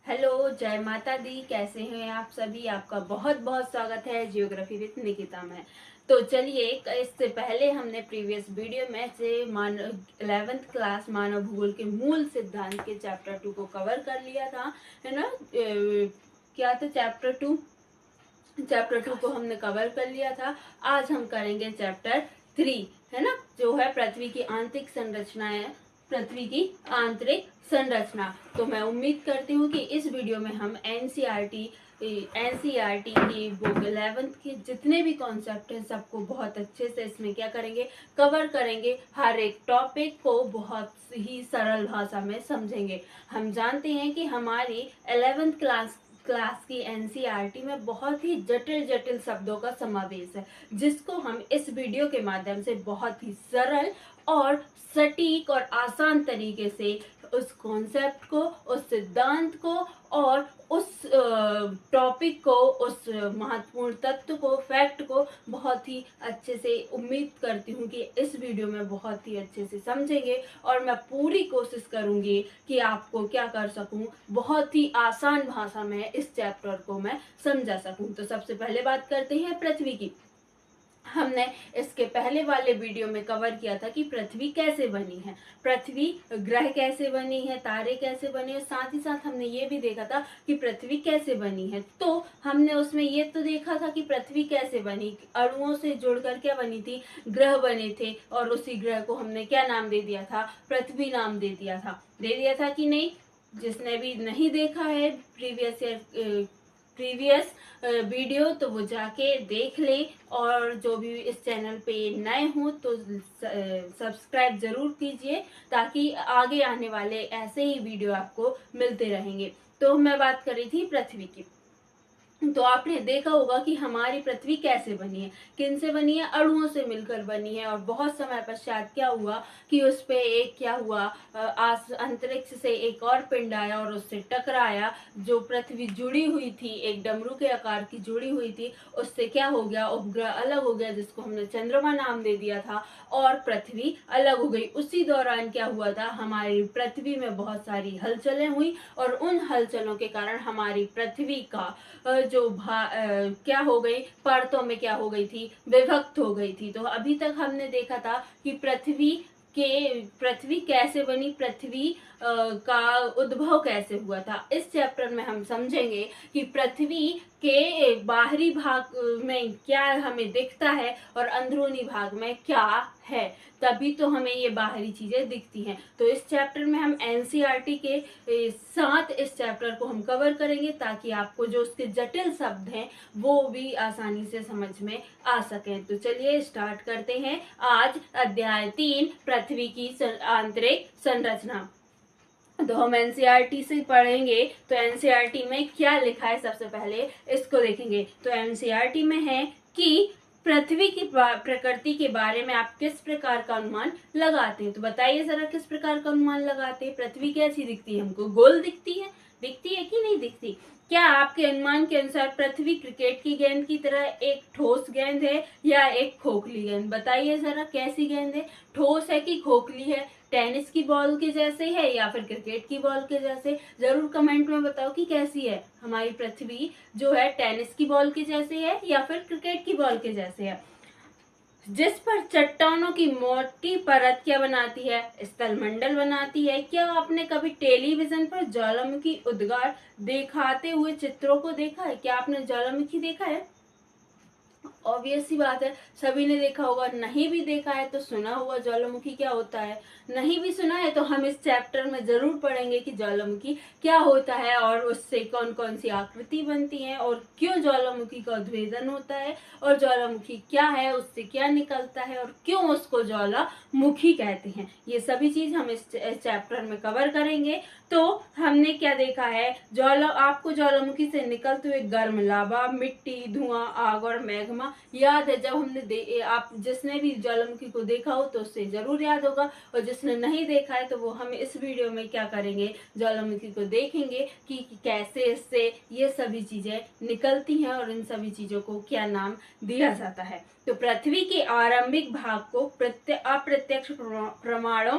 Hello, जय माता दी। कैसे हैं आप सभी? आपका बहुत बहुत स्वागत है जियोग्राफी विद निकिता में। तो चलिए, इससे पहले हमने प्रीवियस वीडियो में से 11th क्लास मानव भूगोल के मूल सिद्धांत के चैप्टर 2 को कवर कर लिया था, है ना। क्या था चैप्टर 2 को हमने कवर कर लिया था। आज हम करेंगे चैप्टर 3, है ना, जो है पृथ्वी की आंतरिक संरचना है, पृथ्वी की आंतरिक संरचना। तो मैं उम्मीद करती हूँ कि इस वीडियो में हम एनसीईआरटी की बुक 11th के जितने भी कॉन्सेप्ट हैं सबको बहुत अच्छे से इसमें क्या करेंगे, कवर करेंगे। हर एक टॉपिक को बहुत ही सरल भाषा में समझेंगे। हम जानते हैं कि हमारी 11th क्लास की एनसीईआरटी में बहुत ही जटिल जटिल शब्दों का समावेश है, जिसको हम इस वीडियो के माध्यम से बहुत ही सरल और सटीक और आसान तरीके से उस कॉन्सेप्ट को, उस सिद्धांत को और उस टॉपिक को, उस महत्वपूर्ण तत्व को, फैक्ट को बहुत ही अच्छे से उम्मीद करती हूँ कि इस वीडियो में बहुत ही अच्छे से समझेंगे। और मैं पूरी कोशिश करूँगी कि आपको क्या कर सकूँ, बहुत ही आसान भाषा में इस चैप्टर को मैं समझा सकूँ। तो सबसे पहले बात करते हैं पृथ्वी की। हमने इसके पहले वाले वीडियो में कवर किया था कि पृथ्वी कैसे बनी है, पृथ्वी ग्रह कैसे बनी है, तारे कैसे बने हैं। साथ ही साथ हमने ये भी देखा था कि पृथ्वी कैसे बनी है। तो हमने उसमें ये तो देखा था कि पृथ्वी कैसे बनी, अणुओं से जुड़कर क्या बनी थी, ग्रह बने थे, और उसी ग्रह को हमने क्या नाम दे दिया था, पृथ्वी नाम दे दिया था कि नहीं। जिसने भी नहीं देखा है प्रीवियस वीडियो, तो वो जाके देख ले। और जो भी इस चैनल पे नए हों तो सब्सक्राइब जरूर कीजिए, ताकि आगे आने वाले ऐसे ही वीडियो आपको मिलते रहेंगे। तो मैं बात कर रही थी पृथ्वी की। तो आपने देखा होगा कि हमारी पृथ्वी कैसे बनी है, किन से बनी है, अणुओं से मिलकर बनी है। और बहुत समय पश्चात क्या हुआ कि उस पे एक क्या हुआ, अंतरिक्ष से एक और पिंड आया और उससे टकराया। जो पृथ्वी जुड़ी हुई थी, एक डमरू के आकार की जुड़ी हुई थी, उससे क्या हो गया, उपग्रह अलग हो गया, जिसको हमने चंद्रमा नाम दे दिया था, और पृथ्वी अलग हो गई। उसी दौरान क्या हुआ था, हमारी पृथ्वी में बहुत सारी हलचलें हुई, और उन हलचलों के कारण हमारी पृथ्वी का क्या हो गई, परतों में क्या हो गई थी, विभक्त हो गई थी। तो अभी तक हमने देखा था कि पृथ्वी कैसे बनी, पृथ्वी का उद्भव कैसे हुआ था। इस चैप्टर में हम समझेंगे कि पृथ्वी के बाहरी भाग में क्या हमें दिखता है और अंदरूनी भाग में क्या है, तभी तो हमें ये बाहरी चीजें दिखती हैं। तो इस चैप्टर में हम एनसीईआरटी के साथ इस चैप्टर को हम कवर करेंगे, ताकि आपको जो उसके जटिल शब्द हैं वो भी आसानी से समझ में आ सकें। तो चलिए स्टार्ट करते हैं। आज अध्याय 3, पृथ्वी की आंतरिक संरचना। तो हम एनसीईआरटी से पढ़ेंगे। तो एनसीईआरटी में क्या लिखा है, सबसे पहले इसको देखेंगे। तो एनसीईआरटी में है कि पृथ्वी की प्रकृति के बारे में आप किस प्रकार का अनुमान लगाते हैं। तो बताइए जरा, किस प्रकार का अनुमान लगाते हैं। पृथ्वी कैसी दिखती है हमको, गोल दिखती है कि नहीं दिखती। क्या आपके अनुमान के अनुसार पृथ्वी क्रिकेट की गेंद की तरह एक ठोस गेंद है या एक खोखली गेंद? बताइए जरा, कैसी गेंद है, ठोस है कि खोखली है, टेनिस की बॉल के जैसे है या फिर क्रिकेट की बॉल के जैसे? जरूर कमेंट में बताओ कि कैसी है हमारी पृथ्वी, जो है टेनिस की बॉल के जैसे है या फिर क्रिकेट की बॉल के जैसे है। जिस पर चट्टानों की मोटी परत क्या बनाती है, स्थलमंडल बनाती है। क्या आपने कभी टेलीविजन पर ज्वालामुखी उद्गार दिखाते हुए चित्रों को देखा है? क्या आपने ज्वालामुखी देखा है? ऑब्वियस सी बात है, सभी ने देखा होगा। नहीं भी देखा है तो सुना हुआ ज्वालामुखी क्या होता है। नहीं भी सुना है तो हम इस चैप्टर में जरूर पढ़ेंगे कि ज्वालामुखी क्या होता है, और उससे कौन कौन सी आकृति बनती है, और क्यों ज्वालामुखी का उद्भेदन होता है, और ज्वालामुखी क्या है, उससे क्या निकलता है, और क्यों उसको ज्वालामुखी कहते हैं। ये सभी चीज हम इस चैप्टर में कवर करेंगे। तो हमने क्या देखा है, आपको ज्वालामुखी से निकलते हुए गर्म लावा, मिट्टी, धुआं, आग और मैग्मा याद है। जब हमने आप जिसने भी ज्वालामुखी को देखा हो तो उससे जरूर याद होगा, और जिसने नहीं देखा है तो वो हम इस वीडियो में क्या करेंगे, ज्वालामुखी को देखेंगे कि कैसे इससे ये सभी चीजें निकलती हैं और इन सभी चीजों को क्या नाम दिया जाता है। तो पृथ्वी के आरंभिक भाग को अप्रत्यक्ष प्रमाणों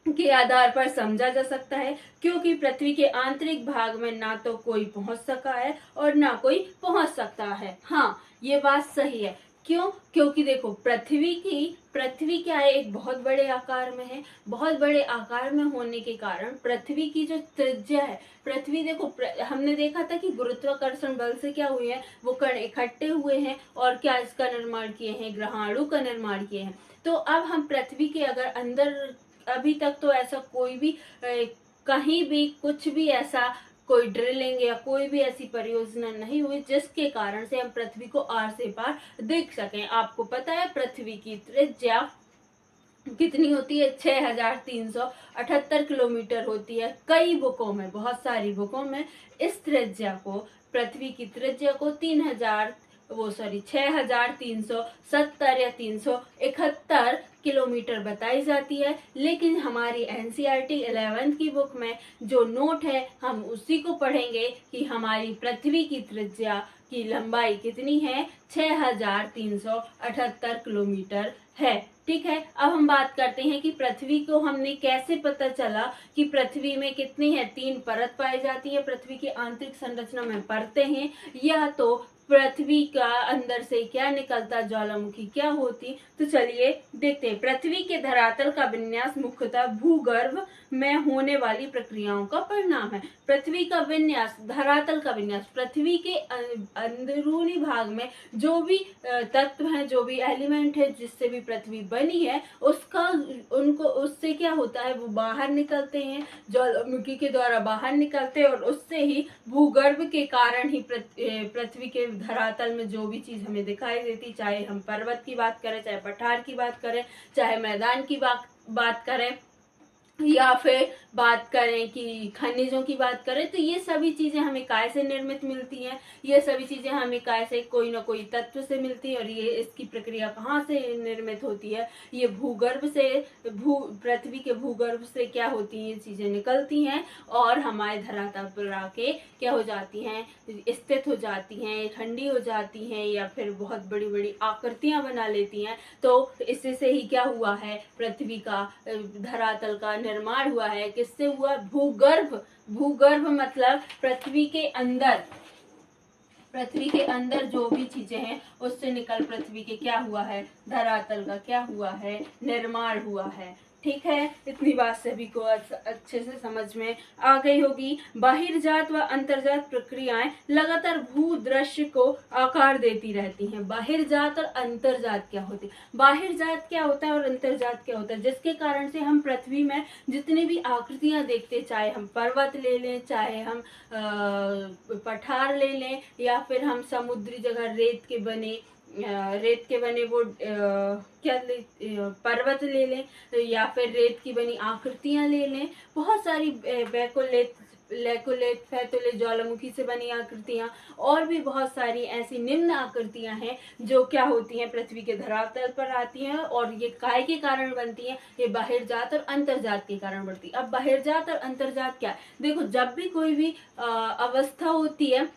के आधार पर समझा जा सकता है, क्योंकि पृथ्वी के आंतरिक भाग में ना तो कोई पहुंच सका है और ना कोई पहुंच सकता है। हाँ, ये बात सही है। क्यों? क्योंकि देखो, पृथ्वी क्या है, एक बहुत बड़े आकार में है। बहुत बड़े आकार में होने के कारण पृथ्वी की जो त्रिज्या है, पृथ्वी देखो, हमने देखा था कि गुरुत्वाकर्षण बल से क्या हुए हैं, वो कण इकट्ठे हुए हैं और क्या इसका निर्माण किए हैं, ग्रहाणु का निर्माण किए हैं। तो अब हम पृथ्वी के अगर अंदर, अभी तक तो ऐसा कोई भी कहीं भी कुछ भी ऐसा कोई ड्रिलिंग या कोई भी ऐसी परियोजना नहीं हुई जिसके कारण से हम पृथ्वी को आर से पार देख सकें। आपको पता है पृथ्वी की त्रिज्या कितनी होती है? 6378 किलोमीटर होती है। कई बुकों में, बहुत सारी बुकों में इस त्रिज्या को, पृथ्वी की त्रिज्या को 6370 या 371 किलोमीटर बताई जाती है। लेकिन हमारी एनसीईआरटी 11th की बुक में जो नोट है, हम उसी को पढ़ेंगे कि हमारी पृथ्वी की त्रिज्या की लंबाई कितनी है? 6378 किलोमीटर है। ठीक है, अब हम बात करते हैं कि पृथ्वी को हमने कैसे पता चला कि पृथ्वी में कितनी है? 3 परत पाई जाती है। पृथ्वी की आंतरिक संरचना में परतें हैं। या तो पृथ्वी का अंदर से क्या निकलता, ज्वालामुखी क्या होती? तो चलिए देखते हैं। पृथ्वी के धरातल का विन्यास मुख्यतः भूगर्भ में होने वाली प्रक्रियाओं का परिणाम है। पृथ्वी का विन्यास, धरातल का विन्यास, पृथ्वी के अंदरूनी भाग में जो भी तत्व हैं, जो भी एलिमेंट है, जिससे भी पृथ्वी बनी है, उससे क्या होता है? वो बाहर निकलते हैं, ज्वालामुखी के द्वारा बाहर निकलते हैं और उससे ही भूगर्भ के कारण ही पृथ्वी के धरातल में जो भी चीज हमें दिखाई देती, चाहे हम पर्वत की बात करें, चाहे पठार की बात करें, चाहे मैदान की बात करें, या फिर बात करें कि खनिजों की बात करें, तो ये सभी चीजें हमें काय से निर्मित मिलती हैं? ये सभी चीजें हमें काय से, कोई ना कोई तत्व से मिलती है। और ये इसकी प्रक्रिया कहाँ से निर्मित होती है? ये भूगर्भ से, पृथ्वी के भूगर्भ से क्या होती है? ये चीजें निकलती हैं और हमारे धरातल पर आके क्या हो जाती हैं? स्थित हो जाती हैं, ठंडी हो जाती हैं, या फिर बहुत बड़ी बड़ी आकृतियां बना लेती हैं। तो इससे से ही क्या हुआ है? पृथ्वी का धरातल का निर्माण हुआ है। किससे हुआ? भूगर्भ। भूगर्भ मतलब पृथ्वी के अंदर, पृथ्वी के अंदर जो भी चीजें हैं उससे निकल पृथ्वी के क्या हुआ है? धरातल का क्या हुआ है? निर्माण हुआ है। ठीक है, इतनी बात सभी को अच्छे से समझ में आ गई होगी। बाहिर्जात व अंतर्जात प्रक्रियाएं लगातार भू दृश्य को आकार देती रहती हैं। बाहिर्जात और अंतर्जात क्या होती है? बाहिर्जात क्या होता है और अंतर्जात क्या होता है? जिसके कारण से हम पृथ्वी में जितनी भी आकृतियां देखते, चाहे हम पर्वत ले लें, चाहे हम पठार ले लें, या फिर हम समुद्री जगह रेत के बने वो पर्वत ले लें, या फिर रेत की बनी आकृतियां ले लें, बहुत सारी लेकोलेट, फैतोले, ज्वालामुखी से बनी आकृतियां, और भी बहुत सारी ऐसी निम्न आकृतियां हैं जो क्या होती हैं? पृथ्वी के धरातल पर आती हैं। और ये काय के कारण बनती हैं? ये बाहिर्जात और अंतर्जात के कारण बढ़ती है। अब बाहिर्जात और अंतर्जात क्या है? देखो, जब भी कोई भी अवस्था होती है,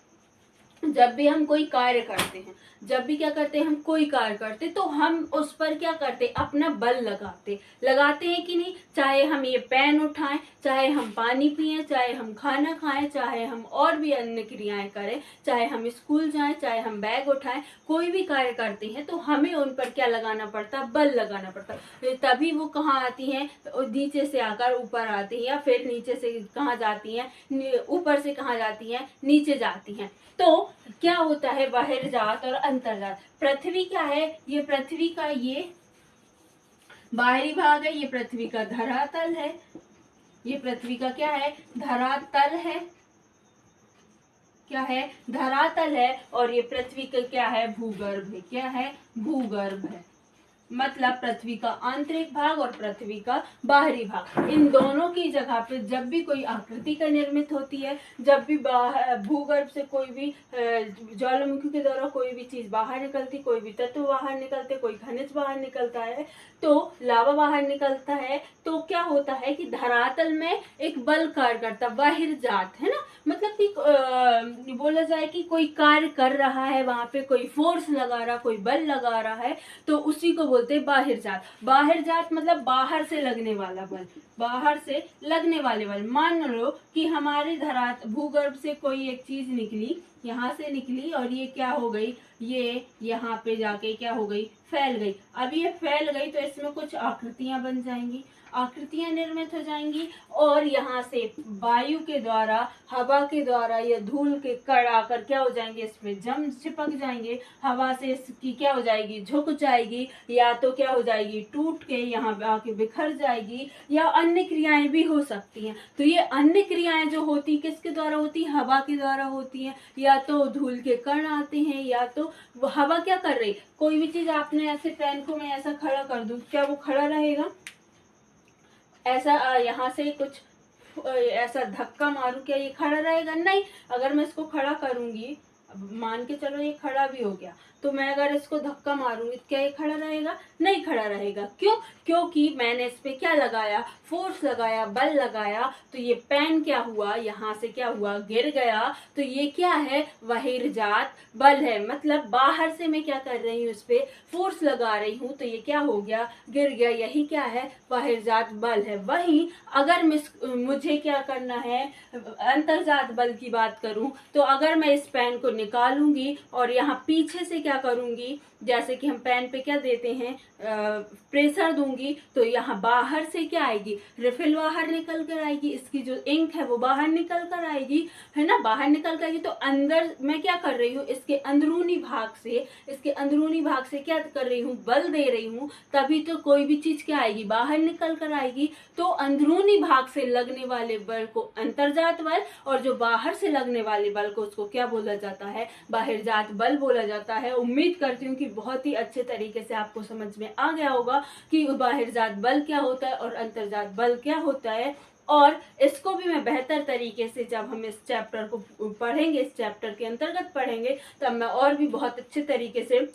जब भी हम कोई कार्य करते हैं, जब भी क्या करते हैं, हम कोई कार्य करते, तो हम उस पर क्या करते? अपना बल लगाते हैं कि नहीं? चाहे हम ये पेन उठाएं, चाहे हम पानी पिएं, चाहे हम खाना खाएं, चाहे हम और भी अन्य क्रियाएं करें, चाहे हम स्कूल जाएं, चाहे हम बैग उठाएं, कोई भी कार्य करते हैं तो हमें उन पर क्या लगाना पड़ता? बल लगाना पड़ता। तभी वो कहाँ आती हैं? नीचे से आकर ऊपर आती है, या फिर नीचे से कहाँ जाती हैं? ऊपर से कहाँ जाती हैं? नीचे जाती हैं। तो क्या होता है? बाहिर्जात और अंतर्जात। पृथ्वी क्या है? ये पृथ्वी का ये बाहरी भाग है, ये पृथ्वी का धरातल है, ये पृथ्वी का क्या है? धरातल है। क्या है? धरातल है। और ये पृथ्वी का क्या है? भूगर्भ है। क्या है? भूगर्भ है। मतलब पृथ्वी का आंतरिक भाग और पृथ्वी का बाहरी भाग, इन दोनों की जगह पे जब भी कोई आकृति का निर्मित होती है, जब भी भूगर्भ से कोई भी ज्वालामुखी के द्वारा कोई भी चीज बाहर निकलती, कोई भी तत्व बाहर निकलते, कोई खनिज बाहर निकलता है, तो लावा बाहर निकलता है, तो क्या होता है कि धरातल में एक बल कार्य करता, बाहिर्जात है ना, मतलब कि बोला जाए कि कोई कार्य कर रहा है, वहां पे कोई फोर्स लगा रहा, कोई बल लगा रहा है, तो उसी को बोलते हैं बाहिर्जात। बाहिर्जात मतलब बाहर से लगने वाला बल, बाहर से लगने वाले बल। मान लो कि हमारे भूगर्भ से कोई एक चीज निकली, यहाँ से निकली और ये क्या हो गई, ये यहाँ पे जाके क्या हो गई, फैल गई। अब ये फैल गई तो इसमें कुछ आकृतियां बन जाएंगी, आकृतियां निर्मित हो जाएंगी और यहाँ से वायु के द्वारा, हवा के द्वारा या धूल के कण आकर क्या हो जाएंगे, इसमें जम चिपक जाएंगे। हवा से इसकी क्या हो जाएगी, झुक जाएगी, या तो क्या हो जाएगी, टूट के यहाँ आके बिखर जाएगी, या अन्य क्रियाएं भी हो सकती हैं। तो ये अन्य क्रियाएं जो होती किसके द्वारा होती, हवा के द्वारा होती हैं। या तो धूल के कण आते हैं, या तो हवा क्या कर रही, कोई भी चीज आपने ऐसे पेन को मैं ऐसा खड़ा कर दूं, क्या वो खड़ा रहेगा? ऐसा यहाँ से कुछ ऐसा धक्का मारूं, क्या ये खड़ा रहेगा? नहीं। अगर मैं इसको खड़ा करूंगी, मान के चलो ये खड़ा भी हो गया, तो मैं अगर इसको धक्का मारूंगी क्या ये खड़ा रहेगा? नहीं खड़ा रहेगा। क्यों? क्योंकि मैंने इस पे क्या लगाया, फोर्स लगाया, बल लगाया। तो ये पेन क्या हुआ, यहाँ से क्या हुआ, गिर गया। तो ये क्या है, बहिर्जात बल है। मतलब बाहर से मैं क्या कर रही हूँ, इस पे फोर्स लगा रही हूँ, तो ये क्या हो गया, गिर गया। यही क्या है, बहिर्जात बल है। वहीं अगर मुझे क्या करना है, अंतर्जात बल की बात करूं, तो अगर मैं इस पेन को निकालूंगी और यहाँ पीछे से क्या करूंगी, जैसे कि हम पेन पे क्या देते हैं, प्रेशर दूंगी, तो यहाँ बाहर से क्या आएगी, रिफिल बाहर निकल कर आएगी, इसकी जो इंक है वो बाहर निकल कर आएगी, है ना, बाहर निकल कर आएगी। तो अंदर मैं क्या कर रही हूँ, इसके अंदरूनी भाग से क्या कर रही हूँ, बल दे रही हूँ, तभी तो कोई भी चीज क्या आएगी, बाहर निकल कर आएगी। तो अंदरूनी भाग से लगने वाले बल को अंतर्जात बल, और जो बाहर से लगने वाले बल को उसको क्या बोला जाता है, बाहिर्जात बल बोला जाता है। उम्मीद करती हूँ कि बहुत ही अच्छे तरीके से आपको समझ में आ गया होगा कि बाहिर्जात बल क्या होता है और अंतर्जात बल क्या होता है। और इसको भी मैं बेहतर तरीके से जब हम इस चैप्टर को पढ़ेंगे, इस चैप्टर के अंतर्गत पढ़ेंगे, तब मैं और भी बहुत अच्छे तरीके से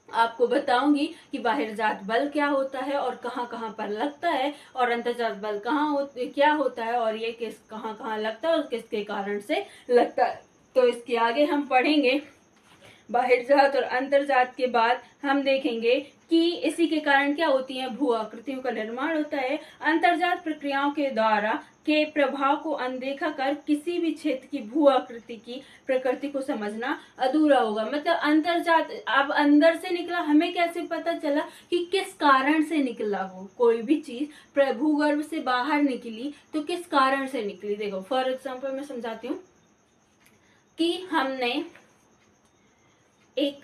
आपको बताऊंगी कि बाहिर्जात बल क्या होता है और कहाँ कहाँ पर लगता है, और अंतर्जात बल क्या होता है और ये कहाँ कहाँ लगता है और किसके कारण से लगता है। तो इसके आगे हम पढ़ेंगे। बाहिर्जात और अंतर्जात के बाद हम देखेंगे कि इसी के कारण क्या होती है, भू आकृतियों का निर्माण होता है। अंतर्जात प्रक्रियाओं के द्वारा के प्रभाव को अनदेखा कर किसी भी क्षेत्र की भू आकृति की प्रकृति को समझना अधूरा होगा। मतलब अंतर्जात अब अंदर से निकला, हमें कैसे पता चला कि किस कारण से निकला, वो कोई भी चीज भूगर्भ से बाहर निकली तो किस कारण से निकली। देखो फॉर एग्जाम्पल मैं समझाती हूँ कि हमने एक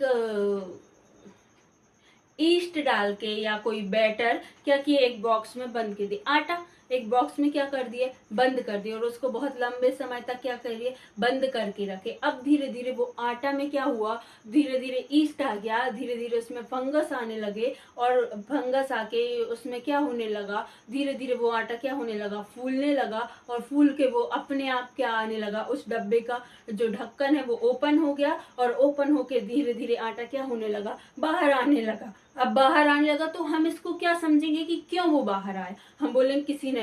ईस्ट डाल के या कोई बैटर क्या किए, एक बॉक्स में बंद कर दिया, आटा एक बॉक्स में क्या कर दिए, बंद कर दिए, और उसको बहुत लंबे समय तक क्या करिए, बंद करके रखे। अब धीरे धीरे वो आटा में क्या हुआ, धीरे धीरे ईस्ट आ गया, धीरे धीरे उसमें फंगस आने लगे, और फंगस आके उसमें क्या होने लगा, धीरे धीरे वो आटा क्या होने लगा, फूलने लगा, और फूल के वो अपने आप क्या आने लगा, उस डब्बे का जो ढक्कन है वो ओपन हो गया, और ओपन होके धीरे धीरे आटा क्या होने लगा, बाहर आने लगा। अब बाहर आने लगा तो हम इसको क्या समझेंगे कि क्यों वो बाहर आए, हम बोलेंगे किसी ने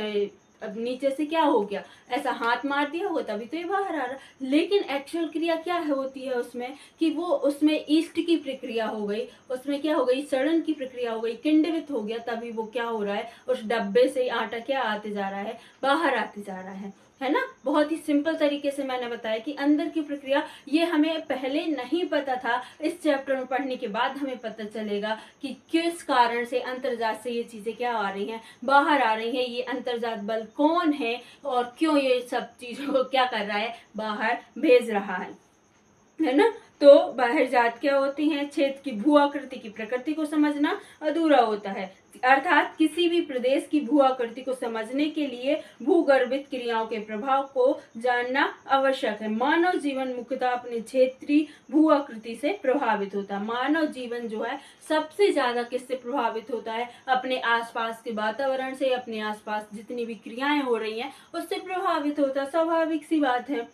अब नीचे से क्या हो गया, ऐसा हाथ मार दिया होगा तभी तो ये बाहर आ रहा। लेकिन एक्चुअल क्रिया क्या होती है उसमें, कि वो उसमें ईस्ट की प्रक्रिया हो गई, उसमें क्या हो गई, सड़न की प्रक्रिया हो गई, किंडवित हो गया, तभी वो क्या हो रहा है, उस डब्बे से आटा क्या आते जा रहा है, बाहर आते जा रहा है ना। बहुत ही सिंपल तरीके से मैंने बताया कि अंदर की प्रक्रिया, ये हमें पहले नहीं पता था, इस चैप्टर में पढ़ने के बाद हमें पता चलेगा कि किस कारण से अंतर्जात से ये चीजें क्या आ रही हैं, बाहर आ रही हैं। ये अंतर्जात बल कौन है और क्यों ये सब चीजों को क्या कर रहा है, बाहर भेज रहा है ना। तो बाहिर्जात क्या होती हैं, क्षेत्र की भू आकृति की प्रकृति को समझना अधूरा होता है। अर्थात किसी भी प्रदेश की भू आकृति को समझने के लिए भूगर्भित क्रियाओं के प्रभाव को जानना आवश्यक है। मानव जीवन मुख्यतः अपने क्षेत्रीय भू आकृति से प्रभावित होता है। मानव जीवन जो है सबसे ज्यादा किससे प्रभावित होता है, अपने आसपास के वातावरण से, अपने आसपास जितनी भी क्रियाएं हो रही हैं उससे प्रभावित होता है, स्वाभाविक सी बात है।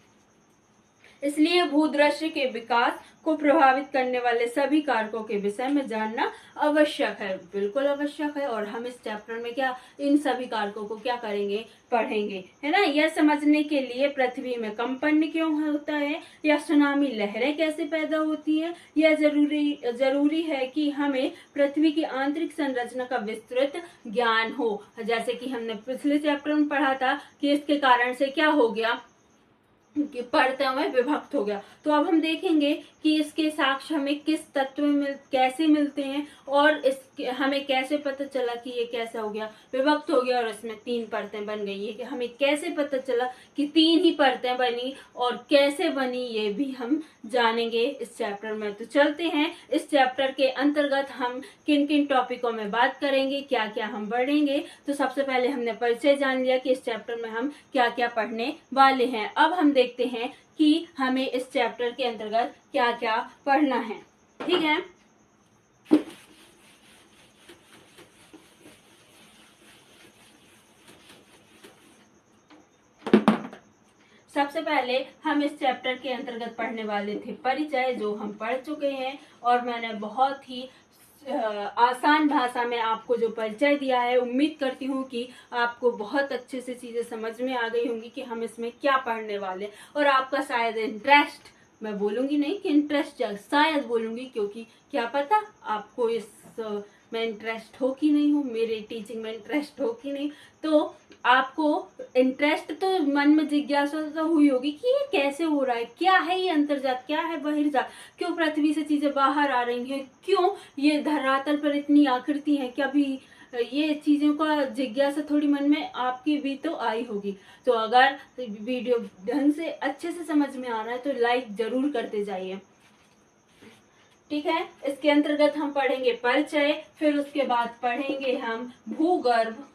इसलिए भूदृश्य के विकास को प्रभावित करने वाले सभी कारकों के विषय में जानना आवश्यक है, बिल्कुल आवश्यक है। और हम इस चैप्टर में क्या इन सभी कारकों को क्या करेंगे, पढ़ेंगे, है ना। यह समझने के लिए पृथ्वी में कंपन क्यों होता है या सुनामी लहरें कैसे पैदा होती हैं, यह जरूरी है कि हमें पृथ्वी की आंतरिक संरचना का विस्तृत ज्ञान हो। जैसे कि हमने पिछले चैप्टर में पढ़ा था कि इसके कारण से क्या हो गया कि परतों में विभक्त हो गया। तो अब हम देखेंगे कि इसके साक्ष्य हमें किस तत्व में कैसे मिलते हैं और हमें कैसे पता चला कि ये कैसा हो गया, विभक्त हो गया और इसमें 3 परतें बन गई है। कि हमें कैसे पता चला कि 3 ही परतें बनी और कैसे बनी, ये भी हम जानेंगे इस चैप्टर में। तो चलते हैं, इस चैप्टर के अंतर्गत हम किन किन टॉपिकों में बात करेंगे, क्या क्या हम पढ़ेंगे। तो सबसे पहले हमने परिचय जान लिया कि इस चैप्टर में हम क्या क्या पढ़ने वाले हैं। अब हम देखते हैं कि हमें इस चैप्टर के अंतर्गत क्या क्या पढ़ना है, ठीक है। सबसे पहले हम इस चैप्टर के अंतर्गत पढ़ने वाले थे परिचय, जो हम पढ़ चुके हैं और मैंने बहुत ही आसान भाषा में आपको जो परिचय दिया है। उम्मीद करती हूँ कि आपको बहुत अच्छे से चीजें समझ में आ गई होंगी कि हम इसमें क्या पढ़ने वाले, और आपका शायद इंटरेस्ट, मैं बोलूंगी नहीं कि इंटरेस्ट, शायद बोलूंगी, क्योंकि क्या पता आपको इस में इंटरेस्ट हो कि नहीं हो, मेरे टीचिंग में इंटरेस्ट हो कि नहीं। तो आपको इंटरेस्ट तो मन में जिज्ञासा तो हुई होगी कि ये कैसे हो रहा है, क्या है ये अंतर्जात, क्या है बहिर्जात, क्यों पृथ्वी से चीजें बाहर आ रही हैं, क्यों ये धरातल पर इतनी आकृति है, क्या भी ये चीजों का जिज्ञासा थोड़ी मन में आपकी भी तो आई होगी। तो अगर वीडियो ढंग से अच्छे से समझ में आ रहा है तो लाइक जरूर करते जाइए, ठीक है। इसके अंतर्गत हम पढ़ेंगे परिचय, फिर उसके बाद पढ़ेंगे हम भूगर्भ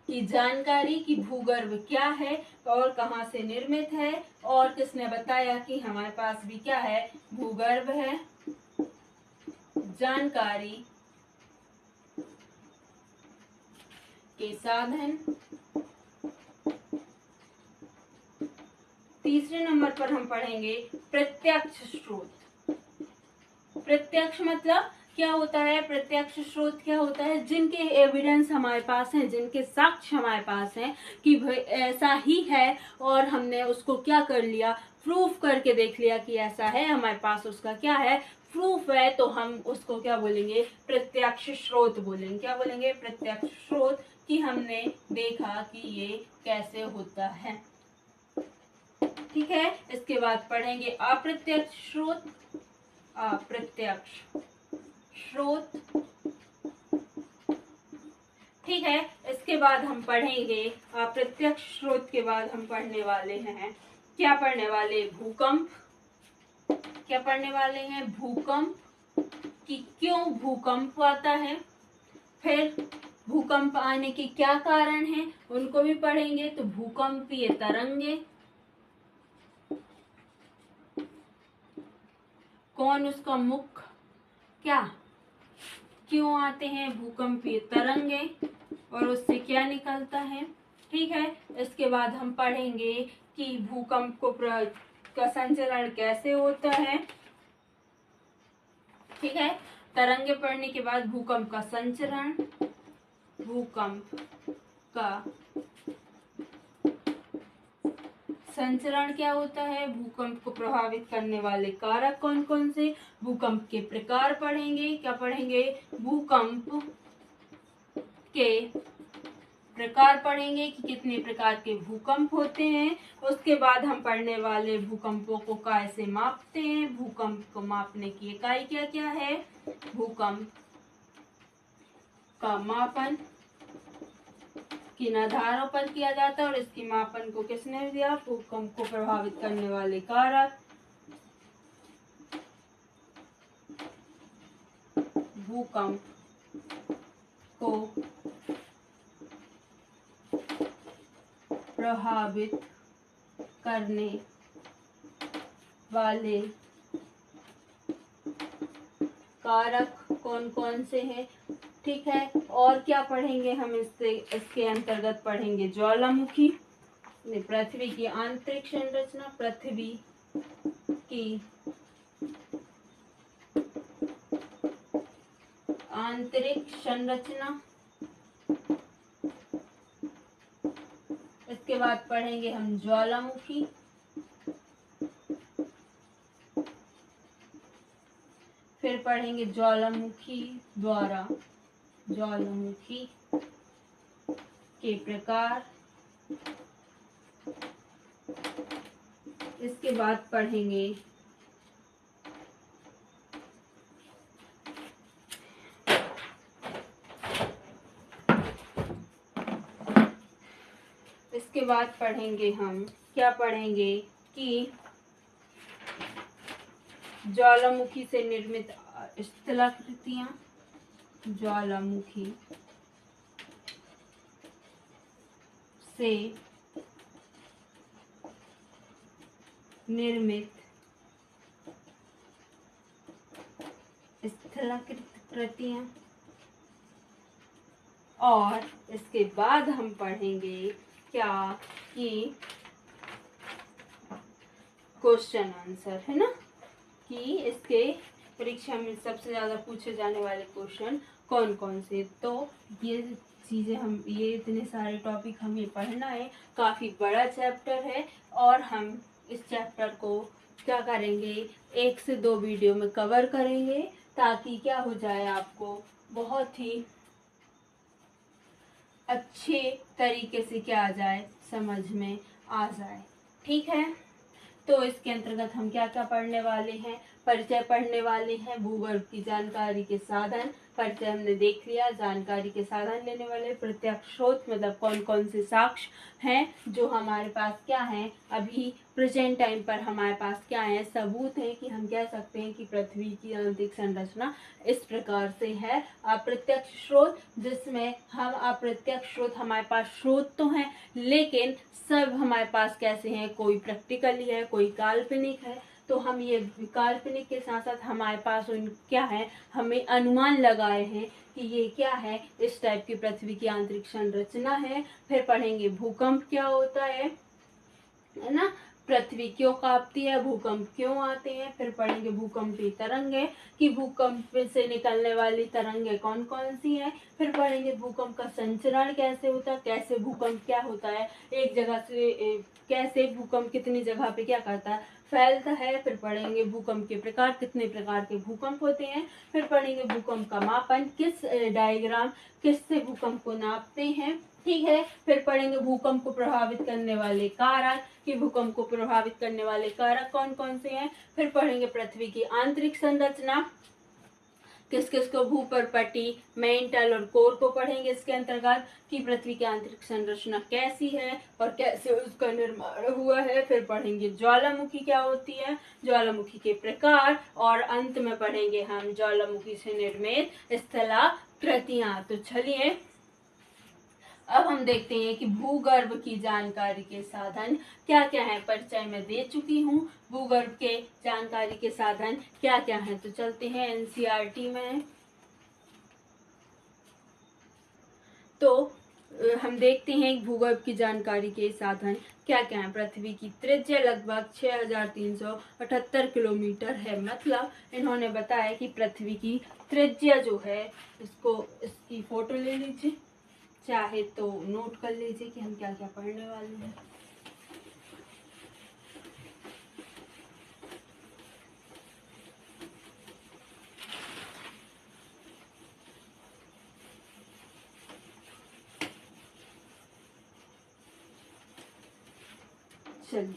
की जानकारी कि भूगर्भ क्या है और कहाँ से निर्मित है, और किसने बताया कि हमारे पास भी क्या है, भूगर्भ है। जानकारी के साधन। तीसरे नंबर पर हम पढ़ेंगे प्रत्यक्ष स्रोत। प्रत्यक्ष मतलब क्या होता है, प्रत्यक्ष स्रोत क्या होता है, जिनके एविडेंस हमारे पास हैं, जिनके साक्ष्य हमारे पास हैं कि भाई ऐसा ही है और हमने उसको क्या कर लिया, प्रूफ करके देख लिया कि ऐसा है, हमारे पास उसका क्या है, प्रूफ है, तो हम उसको क्या बोलेंगे, प्रत्यक्ष स्रोत बोलेंगे। क्या बोलेंगे, प्रत्यक्ष स्रोत, कि हमने देखा कि ये कैसे होता है, ठीक है। इसके बाद पढ़ेंगे अप्रत्यक्ष स्रोत। अप्रत्यक्ष स्रोत, ठीक है। इसके बाद हम पढ़ेंगे अप्रत्यक्ष स्रोत के बाद हम पढ़ने वाले हैं, क्या पढ़ने वाले, भूकंप। क्या पढ़ने वाले हैं, भूकंप, कि क्यों भूकंप आता है, फिर भूकंप आने के क्या कारण हैं उनको भी पढ़ेंगे। तो भूकंपीय तरंगे, कौन उसका मुख्य, क्या, क्यों आते हैं भूकंपीय तरंगे और उससे क्या निकलता है, ठीक है। इसके बाद हम पढ़ेंगे कि भूकंप का संचरण कैसे होता है, ठीक है। तरंगे पढ़ने के बाद भूकंप का संचरण, भूकंप का संचरण क्या होता है, भूकंप को प्रभावित करने वाले कारक कौन कौन से, भूकंप के प्रकार पढ़ेंगे। क्या पढ़ेंगे, भूकंप के प्रकार पढ़ेंगे कि कितने प्रकार के भूकंप होते हैं। उसके बाद हम पढ़ने वाले भूकंपों को कैसे मापते हैं, भूकंप को मापने की इकाई क्या क्या है, भूकंप का मापन किन आधारों पर किया जाता है और इसकी मापन को किसने दिया, भूकंप को प्रभावित करने वाले कारक, भूकंप को प्रभावित करने वाले कारक कौन कौन से हैं, ठीक है। और क्या पढ़ेंगे हम इसके अंतर्गत पढ़ेंगे ज्वालामुखी, पृथ्वी की आंतरिक संरचना, पृथ्वी की आंतरिक संरचना। इसके बाद पढ़ेंगे हम ज्वालामुखी। फिर पढ़ेंगे ज्वालामुखी के प्रकार। इसके बाद पढ़ेंगे हम क्या पढ़ेंगे कि ज्वालामुखी से निर्मित स्थलाकृतियां, ज्वालामुखी से निर्मित स्थलाकृतियां। और इसके बाद हम पढ़ेंगे क्या कि क्वेश्चन आंसर, है ना, कि इसके परीक्षा में सबसे ज़्यादा पूछे जाने वाले क्वेश्चन कौन कौन से। तो ये चीज़ें ये इतने सारे टॉपिक हमें पढ़ना है। काफ़ी बड़ा चैप्टर है और हम इस चैप्टर को क्या करेंगे, 1 से 2 वीडियो में कवर करेंगे, ताकि क्या हो जाए, आपको बहुत ही अच्छे तरीके से क्या आ जाए, समझ में आ जाए। ठीक है, तो इसके अंतर्गत हम क्या क्या पढ़ने वाले हैं, परिचय पढ़ने वाले हैं, भूगर्भ की जानकारी के साधन, परिचय हमने देख लिया, जानकारी के साधन लेने वाले, प्रत्यक्ष स्रोत मतलब कौन कौन से साक्ष्य हैं जो हमारे पास क्या हैं, अभी प्रेजेंट टाइम पर हमारे पास क्या है, सबूत है कि हम कह सकते हैं कि पृथ्वी की आंतरिक संरचना इस प्रकार से है। अप्रत्यक्ष स्रोत, जिसमें हम अप्रत्यक्ष स्रोत, हमारे पास स्रोत तो हैं लेकिन सब हमारे पास कैसे हैं, कोई प्रैक्टिकली है, कोई काल्पनिक है। तो हम ये काल्पनिक के साथ साथ हमारे पास उन क्या है, हमें अनुमान लगाए हैं कि ये क्या है, इस टाइप की पृथ्वी की आंतरिक संरचना है। फिर पढ़ेंगे भूकंप क्या होता है ना, पृथ्वी क्यों कांपती है, भूकंप क्यों आते हैं। फिर पढ़ेंगे भूकंपीय तरंगें कि भूकंप से निकलने वाली तरंगें कौन कौन सी हैं। फिर पढ़ेंगे भूकंप का संचरण कैसे होता है, कैसे भूकंप क्या होता है, एक जगह से कैसे भूकंप कितनी जगह पे क्या करता है, फैलता है। फिर पढ़ेंगे भूकंप के प्रकार, कितने प्रकार के भूकंप होते हैं। फिर पढ़ेंगे भूकंप का मापन, किस डायग्राम किससे भूकंप को नापते हैं। ठीक है, फिर पढ़ेंगे भूकंप को प्रभावित करने वाले कारक कि भूकंप को प्रभावित करने वाले कारक कौन कौन से हैं। फिर पढ़ेंगे पृथ्वी की आंतरिक संरचना, किस किस को, भूपर्पटी, मेंटल और कोर को पढ़ेंगे इसके अंतर्गत कि पृथ्वी की आंतरिक संरचना कैसी है और कैसे उसका निर्माण हुआ है। फिर पढ़ेंगे ज्वालामुखी क्या होती है, ज्वालामुखी के प्रकार, और अंत में पढ़ेंगे हम ज्वालामुखी से निर्मित स्थलाकृतियां। तो चलिए अब हम देखते हैं कि भूगर्भ की जानकारी के साधन क्या क्या है। परिचय में दे चुकी हूँ, भूगर्भ के जानकारी के साधन क्या क्या हैं। तो चलते हैं एनसीईआरटी में। तो हम देखते हैं भूगर्भ की जानकारी के साधन क्या क्या है। पृथ्वी की त्रिज्या लगभग 6378 किलोमीटर है। मतलब इन्होंने बताया कि पृथ्वी की त्रिज्या जो है, इसकी फोटो ले लीजिए, चाहे तो नोट कर लीजिए कि हम क्या क्या पढ़ने वाले हैं। चलिए,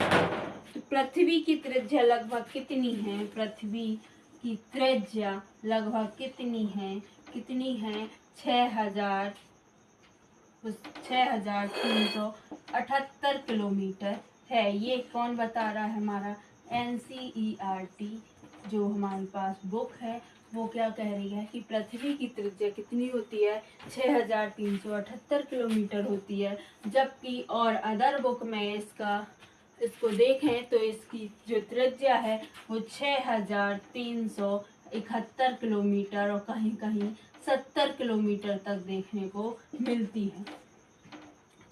तो पृथ्वी की त्रिज्या लगभग कितनी है, पृथ्वी की त्रिज्या लगभग कितनी है, 6378 किलोमीटर है। ये कौन बता रहा है, हमारा एनसीईआरटी जो हमारे पास बुक है, वो क्या कह रही है कि पृथ्वी की त्रिज्या कितनी होती है, 6378 किलोमीटर होती है। जबकि और अदर बुक में इसको देखें तो इसकी जो त्रिज्या है वो 6371 किलोमीटर और कहीं कहीं 70 किलोमीटर तक देखने को मिलती है।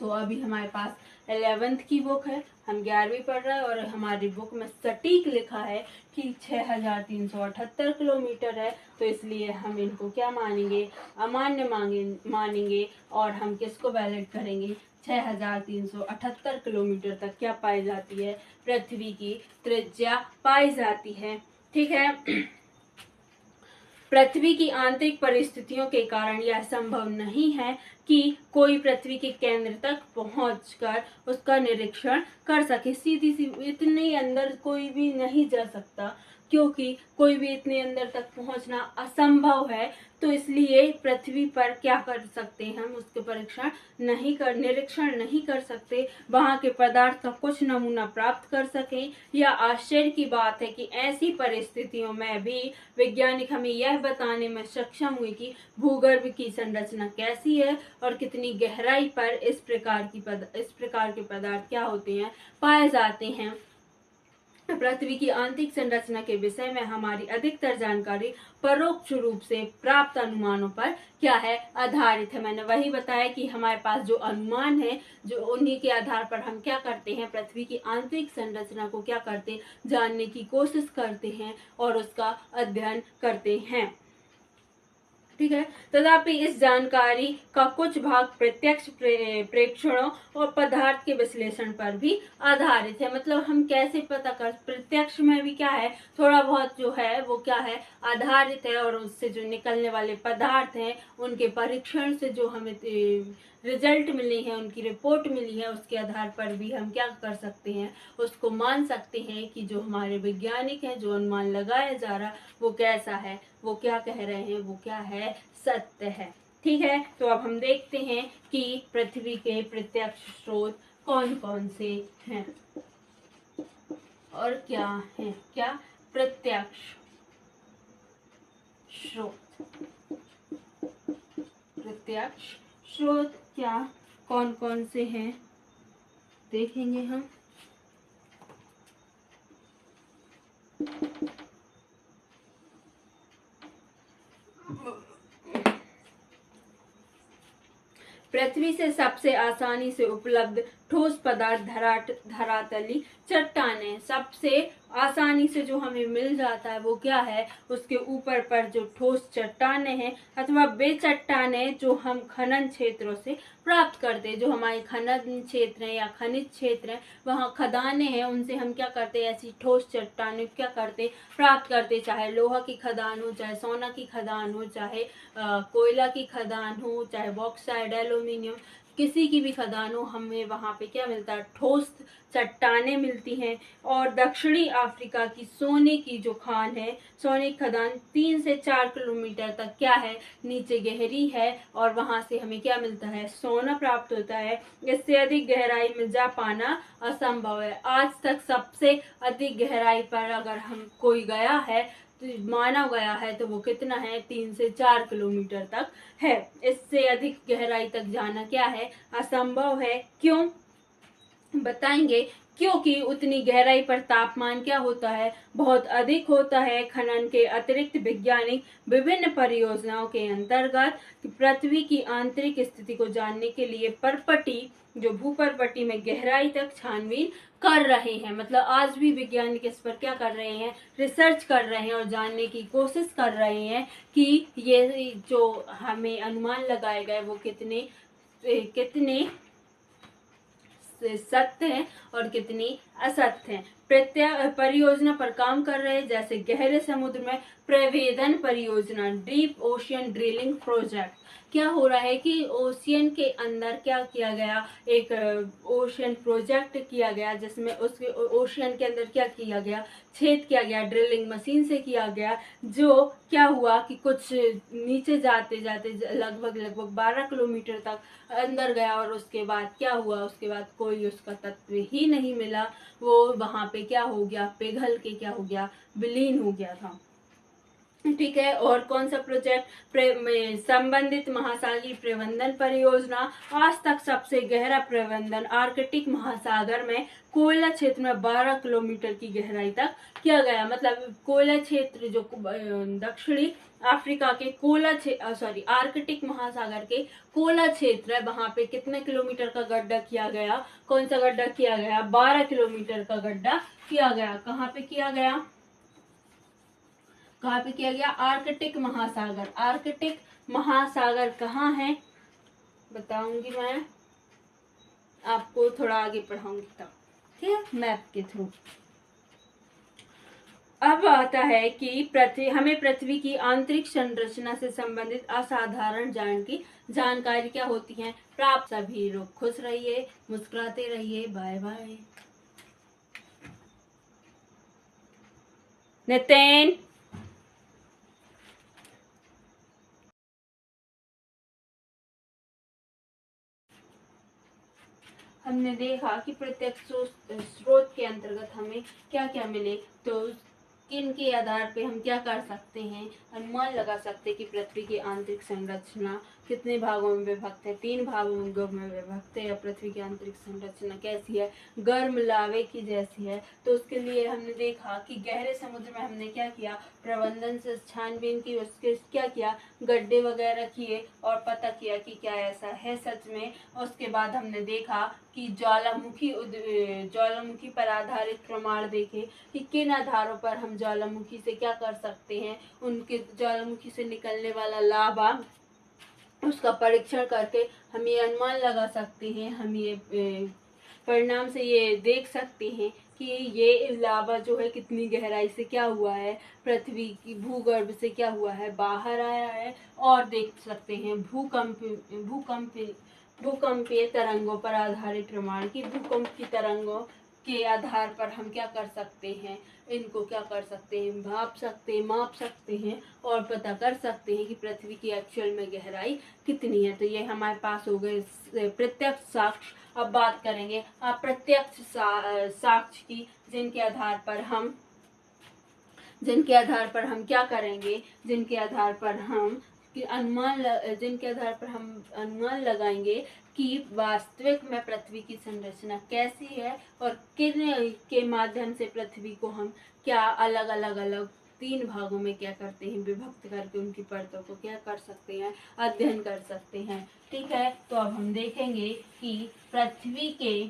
तो अभी हमारे पास 11th की बुक है, हम 11वीं पढ़ रहे हैं और हमारी बुक में सटीक लिखा है कि 6378 किलोमीटर है। तो इसलिए हम इनको क्या मानेंगे, अमान्य मानेंगे और हम किसको वैलिड करेंगे, 6378 किलोमीटर तक क्या पाई जाती है, पृथ्वी की त्रिज्या पाई जाती है। ठीक है। पृथ्वी की आंतरिक परिस्थितियों के कारण यह संभव नहीं है कि कोई पृथ्वी के केंद्र तक पहुंचकर उसका निरीक्षण कर सके। सीधी सी इतने अंदर कोई भी नहीं जा सकता, क्योंकि कोई भी इतने अंदर तक पहुंचना असंभव है। तो इसलिए पृथ्वी पर क्या कर सकते हैं, हम उसके निरीक्षण नहीं कर सकते, वहां के पदार्थ का कुछ नमूना प्राप्त कर सकें। यह आश्चर्य की बात है कि ऐसी परिस्थितियों में भी वैज्ञानिक हमें यह बताने में सक्षम हुए कि भूगर्भ की संरचना कैसी है और कितनी गहराई पर इस प्रकार के पदार्थ क्या होते हैं, पाए जाते हैं। पृथ्वी की आंतरिक संरचना के विषय में हमारी अधिकतर जानकारी परोक्ष रूप से प्राप्त अनुमानों पर क्या है, आधारित है। मैंने वही बताया कि हमारे पास जो अनुमान है, जो उन्हीं के आधार पर हम क्या करते हैं, पृथ्वी की आंतरिक संरचना को क्या करते, जानने की कोशिश करते हैं और उसका अध्ययन करते हैं। ठीक है। तथापि इस जानकारी का कुछ भाग प्रत्यक्ष प्रेक्षणों और पदार्थ के विश्लेषण पर भी आधारित है। मतलब हम कैसे पता कर, प्रत्यक्ष में भी क्या है, थोड़ा बहुत जो है वो क्या है, आधारित है, और उससे जो निकलने वाले पदार्थ हैं उनके परीक्षण से जो हमें रिजल्ट मिली है, उनकी रिपोर्ट मिली है, उसके आधार पर भी हम क्या कर सकते हैं, उसको मान सकते हैं कि जो हमारे वैज्ञानिक हैं, जो अनुमान लगाया जा रहा वो कैसा है, वो क्या कह रहे हैं, वो क्या है, सत्य है। ठीक है। तो अब हम देखते हैं कि पृथ्वी के प्रत्यक्ष स्रोत कौन कौन से हैं और क्या हैं। क्या प्रत्यक्ष स्रोत, प्रत्यक्ष स्रोत क्या कौन कौन से हैं, देखेंगे हम। पृथ्वी से सबसे आसानी से उपलब्ध ठोस पदार्थ धरातली चट्टानें। सबसे आसानी से जो हमें मिल जाता है वो क्या है, उसके ऊपर पर जो ठोस चट्टानें हैं अथवा वे चट्टानें जो हम खनन क्षेत्रों से प्राप्त करते हैं, जो हमारे खनन क्षेत्र हैं या खनिज क्षेत्र हैं, वहाँ खदानें हैं, उनसे हम क्या करते हैं, ऐसी ठोस चट्टानें क्या करते, प्राप्त करते। चाहे लोहा की खदान हो, चाहे सोना की खदान हो, चाहे कोयला की खदान हो, चाहे बॉक्साइड, एल्यूमिनियम, किसी की भी खदान हो, हमें वहाँ पे क्या मिलता है, ठोस चट्टानें मिलती हैं। और दक्षिणी अफ्रीका की सोने की जो खान है, सोने की खदान 3 से 4 किलोमीटर तक क्या है, नीचे गहरी है और वहां से हमें क्या मिलता है, सोना प्राप्त होता है। इससे अधिक गहराई में जा पाना असंभव है। आज तक सबसे अधिक गहराई पर अगर हम कोई गया है तो माना गया है तो वो कितना है, 3 से 4 किलोमीटर तक है। इससे अधिक गहराई तक जाना क्या है, असंभव है। क्यों, बताएंगे। क्योंकि उतनी गहराई पर तापमान क्या होता है, बहुत अधिक होता है। खनन के अतिरिक्त वैज्ञानिक विभिन्न परियोजनाओं के अंतर्गत पृथ्वी की आंतरिक स्थिति को जानने के लिए परपटी, जो भूपरपटी में गहराई तक छानबीन कर रहे हैं। मतलब आज भी वैज्ञानिक इस पर क्या कर रहे हैं, रिसर्च कर रहे हैं और जानने की कोशिश कर रहे हैं कि ये जो हमें अनुमान लगाए गए वो कितने सत्य हैं और कितनी असत्य हैं। परियोजना पर काम कर रहे हैं, जैसे गहरे समुद्र में प्रवेदन परियोजना, डीप ओशियन ड्रिलिंग प्रोजेक्ट। क्या हो रहा है कि ओशियन के अंदर क्या किया गया, एक ओशियन प्रोजेक्ट किया गया, जिसमें उसके ओशियन के अंदर क्या किया गया, छेद किया गया, ड्रिलिंग मशीन से किया गया। जो क्या हुआ कि कुछ नीचे जाते जाते लगभग 12 किलोमीटर तक अंदर गया और उसके बाद क्या हुआ, उसके बाद कोई उसका तत्व ही नहीं मिला। वो वहां पे क्या हो गया, पिघल के क्या हो गया, विलीन हो गया था। ठीक है। और कौन सा प्रोजेक्ट, संबंधित महासागरीय प्रबंधन परियोजना। आज तक सबसे गहरा प्रबंधन आर्कटिक महासागर में कोयला क्षेत्र में 12 किलोमीटर की गहराई तक किया गया। मतलब कोयला क्षेत्र जो दक्षिणी अफ्रीका के आर्कटिक महासागर के कोयला क्षेत्र है, वहां पे कितने किलोमीटर का गड्ढा किया गया, कौन सा गड्ढा किया गया, 12 किलोमीटर का गड्ढा किया गया। कहाँ पे किया गया, कहाँ पे किया गया, आर्कटिक महासागर। आर्कटिक महासागर कहाँ है बताऊंगी मैं आपको, थोड़ा आगे पढ़ाऊंगी तब, ठीक है, मैप के थ्रू। अब आता है कि हमें पृथ्वी की आंतरिक संरचना से संबंधित असाधारण जानकारी क्या होती है प्राप्त। सभी लोग खुश रहिए, मुस्कुराते रहिए, बाय बाय। नितिन, हमने देखा कि प्रत्यक्ष स्रोत के अंतर्गत हमें क्या क्या मिले, तो किन के आधार पे हम क्या कर सकते हैं, अनुमान लगा सकते हैं कि पृथ्वी की आंतरिक संरचना कितने भागों में विभक्त है, 3 भागों में विभक्त है। या पृथ्वी की आंतरिक संरचना कैसी है, गर्म लावे की जैसी है। तो उसके लिए हमने देखा कि गहरे समुद्र में हमने क्या किया, प्रबंधन से छानबीन की, उसके क्या किया, गड्ढे वगैरह किए और पता किया कि क्या ऐसा है सच में। उसके बाद हमने देखा कि ज्वालामुखी पर आधारित प्रमाण देखे कि किन आधारों पर हम ज्वालामुखी से क्या कर सकते हैं, उनके ज्वालामुखी से निकलने वाला लावा, उसका परीक्षण करके हम ये अनुमान लगा सकते हैं, हम ये परिणाम से ये देख सकते हैं कि ये लावा जो है कितनी गहराई से क्या हुआ है, पृथ्वी की भूगर्भ से क्या हुआ है, बाहर आया है। और देख सकते हैं भूकंपीय तरंगों पर आधारित प्रमाण की भूकंप की तरंगों के आधार पर हम क्या कर सकते हैं, इनको क्या कर सकते हैं, माप सकते हैं और पता कर सकते हैं कि पृथ्वी की एक्चुअल में गहराई कितनी है। तो ये हमारे पास हो गए प्रत्यक्ष साक्ष्य। अब बात करेंगे अप्रत्यक्ष साक्ष्य की, जिनके आधार पर हम क्या करेंगे, जिनके आधार पर हम अनुमान लगाएंगे कि वास्तविक में पृथ्वी की संरचना कैसी है और किन के माध्यम से पृथ्वी को हम क्या अलग 3 भागों में क्या करते हैं, विभक्त करके उनकी परतों को क्या कर सकते हैं, अध्ययन कर सकते हैं। ठीक है, तो अब हम देखेंगे कि पृथ्वी के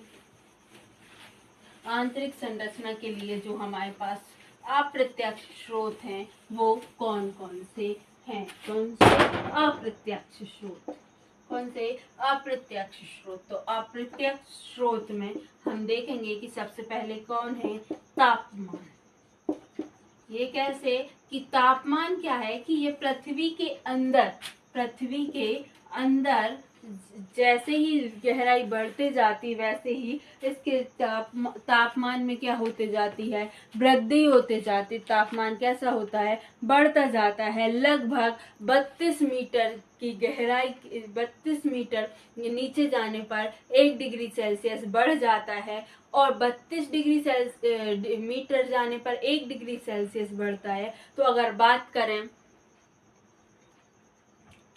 आंतरिक संरचना के लिए जो हमारे पास अप्रत्यक्ष स्रोत हैं वो कौन कौन से हैं। कौन से अप्रत्यक्ष स्रोत, तो अप्रत्यक्ष स्रोत में हम देखेंगे कि सबसे पहले कौन है, तापमान। ये कैसे कि तापमान क्या है कि ये पृथ्वी के अंदर जैसे ही गहराई बढ़ते जाती वैसे ही इसके तापमान में क्या होते जाती है, वृद्धि होते जाती। तापमान कैसा होता है, बढ़ता जाता है। लगभग 32 मीटर की गहराई, 32 मीटर नीचे जाने पर 1 डिग्री सेल्सियस बढ़ जाता है और 32 डिग्री मीटर जाने पर 1 डिग्री सेल्सियस बढ़ता है। तो अगर बात करें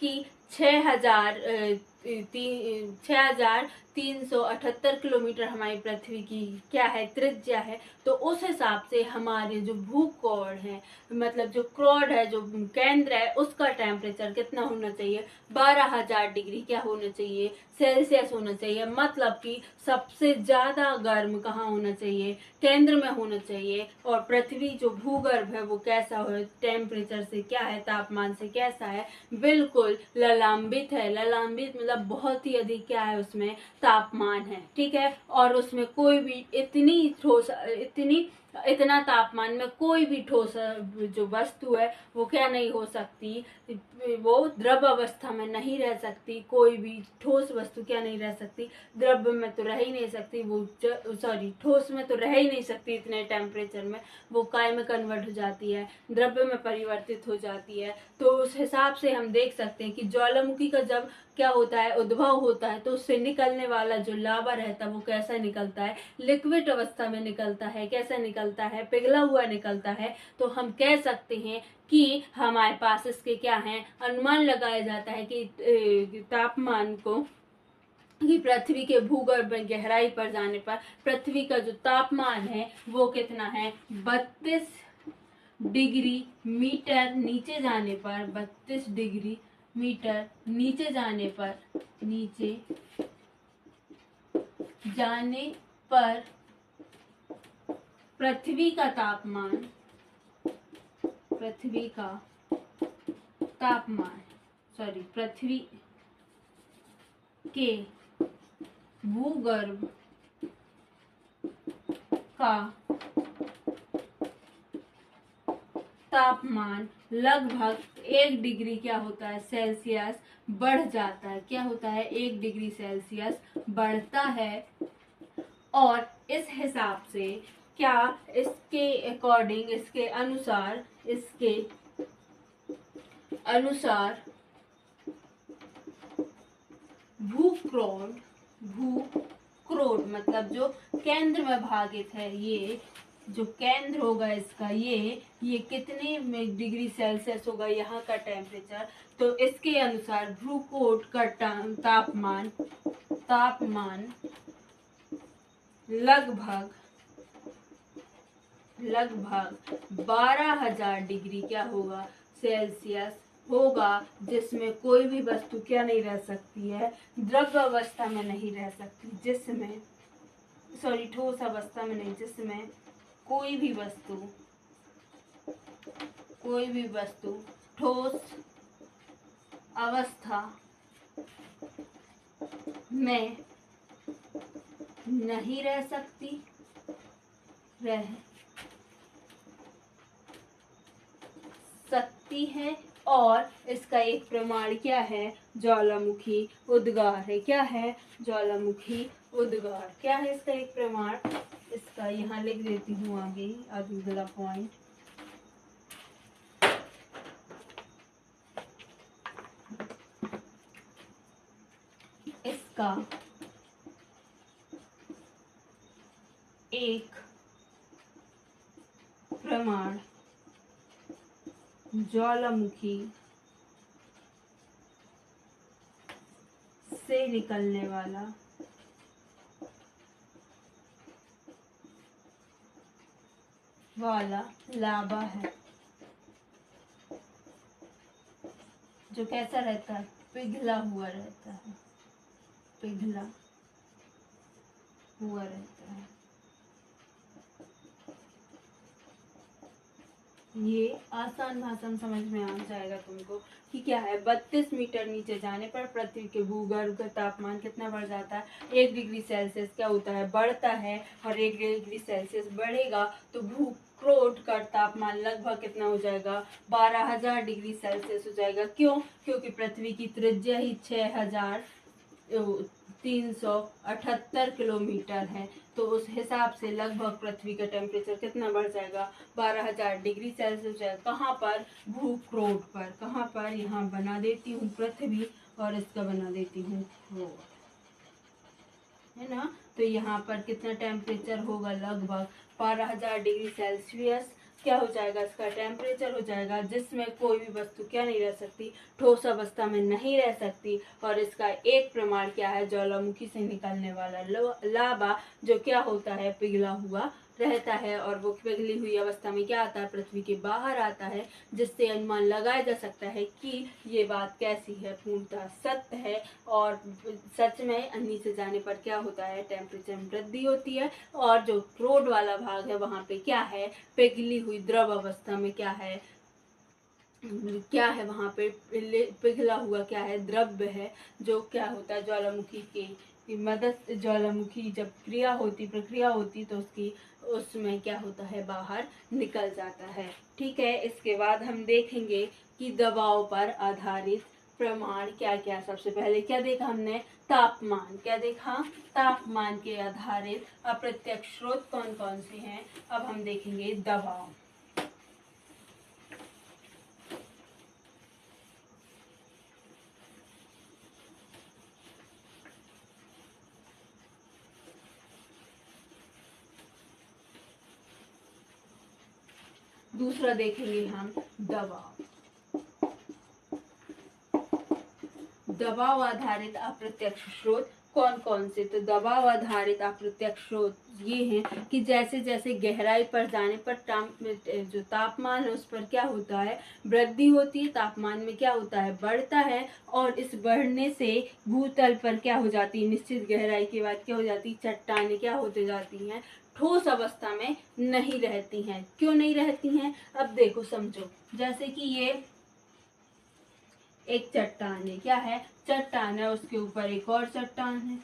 कि 6,378 किलोमीटर हमारी पृथ्वी की क्या है, त्रिज्या है, तो उस हिसाब से हमारे जो भूखोड़ है, मतलब जो क्रोड है, जो केंद्र है, उसका टेम्परेचर कितना होना चाहिए, 12,000 डिग्री क्या होना चाहिए, सेल्सियस होना चाहिए। मतलब कि सबसे ज्यादा गर्म कहाँ होना चाहिए, केंद्र में होना चाहिए। और पृथ्वी जो भूगर्भ है वो कैसा हो, टेम्परेचर से क्या है, तापमान से कैसा है, बिल्कुल ललांबित है। ललांबित मतलब बहुत ही अधिक क्या है, उसमें तापमान है। ठीक है, और उसमें कोई भी इतना तापमान में कोई भी ठोस जो वस्तु है वो क्या नहीं हो सकती, वो द्रव अवस्था में नहीं रह सकती। कोई भी ठोस वस्तु क्या नहीं रह सकती, द्रव में तो रह ही नहीं सकती, ठोस में तो रह ही नहीं सकती। इतने टेम्परेचर में वो काय में कन्वर्ट हो जाती है, द्रव्य में परिवर्तित हो जाती है। तो उस हिसाब से हम देख सकते हैं कि ज्वालामुखी का जब क्या होता है, उद्भव होता है, तो उससे निकलने वाला जो लावा रहता है वो कैसा निकलता है, लिक्विड अवस्था में निकलता है। कैसा निकलता निकलता है, पिघला हुआ निकलता है, तो हम कह सकते हैं कि हमारे पास इसके क्या हैं, अनुमान लगाया जाता है कि तापमान को, कि पृथ्वी के भूगर्भ में गहराई पर जाने पर पृथ्वी का जो तापमान है वो कितना है, 32 डिग्री मीटर नीचे जाने पर, 32 डिग्री मीटर नीचे जाने पर पृथ्वी का पृथ्वी के भूगर्भ का तापमान लगभग 1 डिग्री क्या होता है, सेल्सियस बढ़ जाता है। क्या होता है, 1 डिग्री सेल्सियस बढ़ता है। और इस हिसाब से क्या, इसके अकॉर्डिंग, इसके अनुसार भूक्रोड मतलब जो केंद्र में भागित है, ये जो केंद्र होगा इसका, ये कितने डिग्री सेल्सियस होगा यहाँ का टेम्परेचर, तो इसके अनुसार भूकोट का तापमान लगभग 12,000 डिग्री क्या होगा, सेल्सियस होगा, जिसमें कोई भी वस्तु क्या नहीं रह सकती है, द्रव अवस्था में नहीं रह सकती, ठोस अवस्था में नहीं, जिसमें कोई भी वस्तु ठोस अवस्था में नहीं रह सकती है। और इसका एक प्रमाण क्या है, ज्वालामुखी उद्गार है। क्या है, ज्वालामुखी उद्गार। क्या है इसका एक प्रमाण, इसका यहाँ लिख देती हूँ आगे अगला पॉइंट। इसका एक प्रमाण ज्वालामुखी से निकलने वाला लावा है, जो कैसा रहता है, पिघला हुआ रहता है। ये आसान भाषा में समझ में आ जाएगा तुमको कि क्या है। 32 मीटर नीचे जाने पर पृथ्वी के भूगर्भ का तापमान कितना बढ़ जाता है, 1 डिग्री सेल्सियस क्या होता है, बढ़ता है। और 1 डिग्री सेल्सियस बढ़ेगा तो भूक्रोट का तापमान लगभग कितना हो जाएगा, 12,000 डिग्री सेल्सियस हो जाएगा। क्यों, क्योंकि पृथ्वी की त्रिज्या ही 6,378 किलोमीटर है। तो उस हिसाब से लगभग पृथ्वी का टेम्परेचर कितना बढ़ जाएगा, 12,000 डिग्री सेल्सियस हो जाएगा। कहाँ पर, भूक्रोट पर। कहाँ पर, यहाँ बना देती हूँ पृथ्वी और इसका बना देती हूँ क्रोट, है ना। तो यहाँ पर कितना टेम्परेचर होगा, लगभग 12,000 डिग्री सेल्सियस क्या हो जाएगा, इसका टेम्परेचर हो जाएगा, जिसमें कोई भी वस्तु क्या नहीं रह सकती, ठोस अवस्था में नहीं रह सकती। और इसका एक प्रमाण क्या है, ज्वालामुखी से निकलने वाला लावा, जो क्या होता है, पिघला हुआ रहता है। और वो पिघली हुई अवस्था में क्या आता है, पृथ्वी के बाहर आता है, जिससे अनुमान लगाया जा सकता है कि ये बात कैसी है, पूर्णतः सत्य है। और सच में नीचे जाने पर क्या होता है, टेम्परेचर में वृद्धि होती है। और जो क्रोड वाला भाग है वहां पे क्या है, पिघली हुई द्रव अवस्था में क्या है वहां पे पिघला हुआ क्या है, द्रव्य है, जो क्या होता है, ज्वालामुखी की मदद, ज्वालामुखी जब प्रक्रिया होती तो उसमें क्या होता है, बाहर निकल जाता है। ठीक है। इसके बाद हम देखेंगे कि दबाव पर आधारित प्रमाण क्या क्या। सबसे पहले क्या देखा हमने, तापमान। क्या देखा, तापमान के आधारित अप्रत्यक्ष स्रोत कौन कौन से हैं। अब हम देखेंगे दबाव। दूसरा देखेंगे हम दबाव। दबाव आधारित अप्रत्यक्ष स्रोत कौन कौन से? तो दबाव आधारित अप्रत्यक्ष स्रोत ये हैं कि जैसे जैसे गहराई पर जाने पर जो तापमान है उस पर क्या होता है, वृद्धि होती है, तापमान में क्या होता है, बढ़ता है, और इस बढ़ने से भूतल पर क्या हो जाती है, निश्चित गहराई के बाद क्या हो जाती है, चट्टानें क्या होते जाती हैं, ठोस अवस्था में नहीं रहती हैं। क्यों नहीं रहती हैं? अब देखो समझो, जैसे कि ये एक चट्टान है, क्या है, चट्टान है, उसके ऊपर एक और चट्टान है,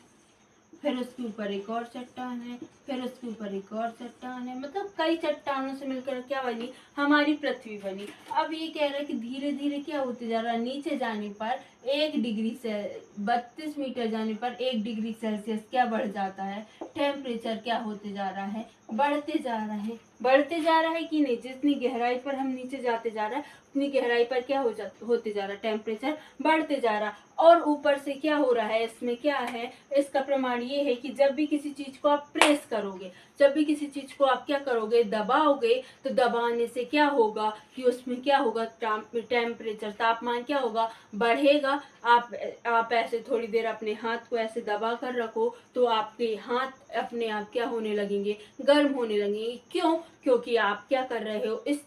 फिर उसके ऊपर एक और चट्टान है, फिर उसके ऊपर एक और चट्टान है, मतलब कई चट्टानों से मिलकर क्या बनी, हमारी पृथ्वी बनी। अब ये कह रहा है कि धीरे धीरे क्या होते जा रहा है, नीचे जाने पर 1 डिग्री से 32 मीटर जाने पर 1 डिग्री सेल्सियस क्या बढ़ जाता है, टेम्परेचर क्या होते जा रहा है, बढ़ते जा रहा है। बढ़ते जा रहा है कि नहीं, जितनी गहराई पर हम नीचे जाते जा रहा है उतनी गहराई पर क्या होते जा रहा है, टेम्परेचर बढ़ते जा रहा है। और ऊपर से क्या हो रहा है, इसमें क्या है, इसका प्रमाण ये है कि जब भी किसी चीज को आप प्रेस करोगे, जब भी किसी चीज को आप क्या करोगे, दबाओगे, तो दबाने से क्या होगा कि उसमें क्या होगा, टेम्परेचर, तापमान क्या होगा, बढ़ेगा। आप ऐसे थोड़ी देर अपने हाथ को ऐसे दबा कर रखो तो आपके हाथ अपने आप क्या होने लगेंगे, गर्म होने लगेंगे। क्यों? क्योंकि आप क्या कर रहे हो, इस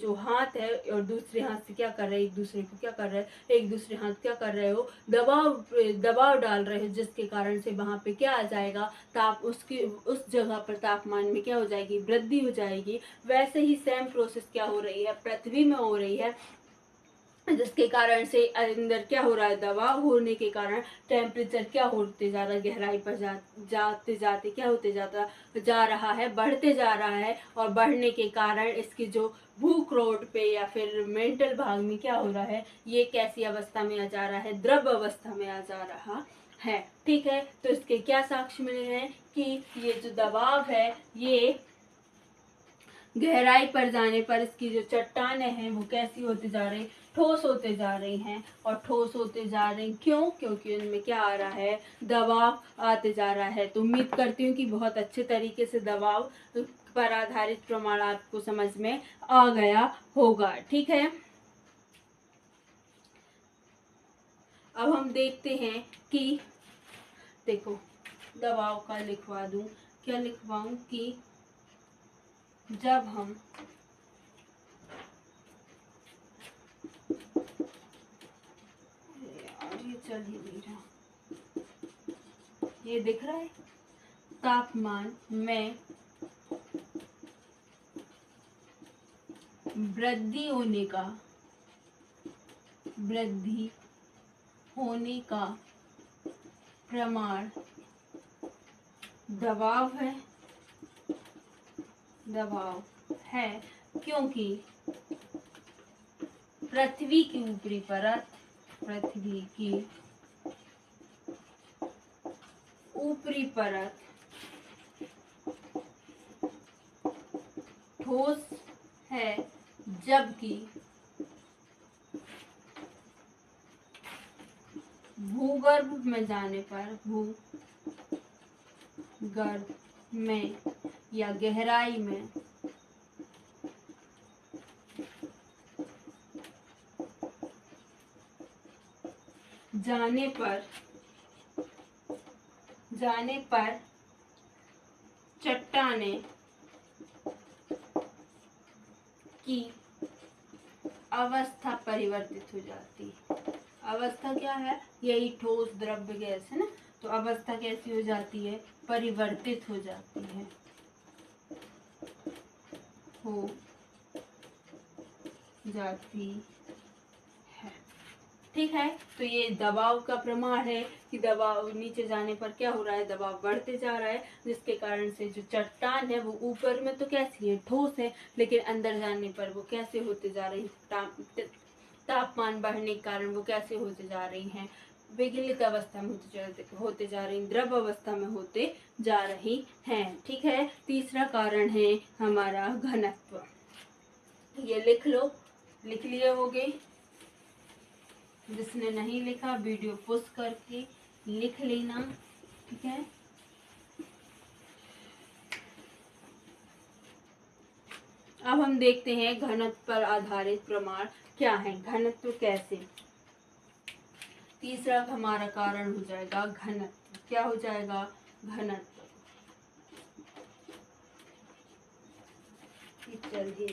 जो हाथ है और दूसरे हाथ से क्या कर रहे हैं, एक दूसरे को क्या कर रहे हैं, एक दूसरे हाथ क्या कर रहे हो, दबाव डाल रहे हो, जिसके कारण से वहां पे क्या आ जाएगा, उस जगह पर तापमान में क्या हो जाएगी, वृद्धि हो जाएगी। वैसे ही सेम प्रोसेस क्या हो रही है, पृथ्वी में हो रही है, जिसके कारण से अंदर क्या हो रहा है, दबाव होने के कारण टेम्परेचर क्या होते जा रहा है, गहराई पर जाते जाते क्या होते जा रहा है, बढ़ते जा रहा है। और बढ़ने के कारण इसकी जो भूक्रोट पे या फिर मेंटल भाग में क्या हो रहा है, ये कैसी अवस्था में आ जा रहा है, द्रव अवस्था में आ जा रहा है। ठीक है, तो इसके क्या साक्ष्य मिले हैं कि ये जो दबाव है ये गहराई पर जाने पर इसकी जो चट्टानें हैं वो कैसी होती जा रही, ठोस होते जा रही हैं। और ठोस होते जा रही क्यों? क्योंकि उनमें क्या आ रहा है, दबाव आते जा रहा है। तो उम्मीद करती हूँ कि बहुत अच्छे तरीके से दबाव पर आधारित प्रमाण आपको समझ में आ गया होगा। ठीक है, अब हम देखते हैं कि देखो, दबाव का लिखवा दूं, क्या लिखवाऊं कि जब हम ये चल ही नहीं रहा, ये दिख रहा है, तापमान में वृद्धि होने का प्रमाण दबाव है, क्योंकि पृथ्वी की ऊपरी परत ठोस है, जबकि भूगर्भ में या गहराई में जाने पर चट्टानें की अवस्था परिवर्तित हो जाती है। अवस्था क्या है, यही ठोस द्रव्य गैस है ना, तो अवस्था कैसी हो जाती है, परिवर्तित हो जाती है, हो जाती है। ठीक है, तो ये दबाव का प्रमाण है कि दबाव नीचे जाने पर क्या हो रहा है, दबाव बढ़ते जा रहा है, जिसके कारण से जो चट्टान है वो ऊपर में तो कैसी है, ठोस है, लेकिन अंदर जाने पर वो कैसे होते जा रही, तापमान बढ़ने के कारण वो कैसे होते जा रही हैं, विगलित अवस्था में होते जा रही, द्रव अवस्था में होते जा रही हैं। ठीक है, तीसरा कारण है हमारा घनत्व। ये लिख लो, लिख लिए होगे, जिसने नहीं लिखा वीडियो पॉज करके लिख लेना। ठीक है, अब हम देखते हैं घनत्व पर आधारित प्रमाण क्या है, घनत्व कैसे। तीसरा हमारा कारण हो जाएगा घनत्व। क्या हो जाएगा? घनत्व। चलिए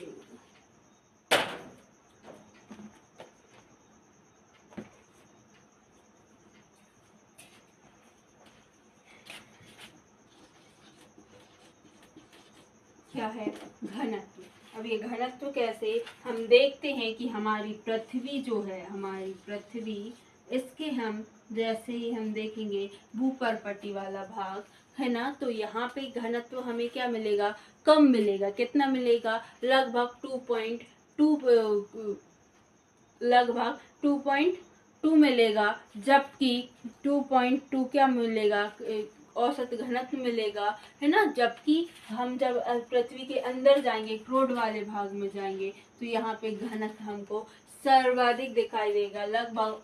क्या है? घनत्व। अब ये घनत्व कैसे, हम देखते हैं कि हमारी पृथ्वी जो है, हमारी पृथ्वी, इसके हम जैसे ही हम देखेंगे भूपर्पटी वाला भाग है ना, तो यहाँ पे घनत्व हमें क्या मिलेगा? कम मिलेगा। कितना मिलेगा? लगभग 2.2 मिलेगा, जबकि 2.2 क्या मिलेगा? औसत घनत्व मिलेगा, है ना। जबकि हम जब पृथ्वी के अंदर जाएंगे, क्रोड वाले भाग में जाएंगे, तो यहाँ पे घनत्व हमको सर्वाधिक दिखाई देगा। लगभग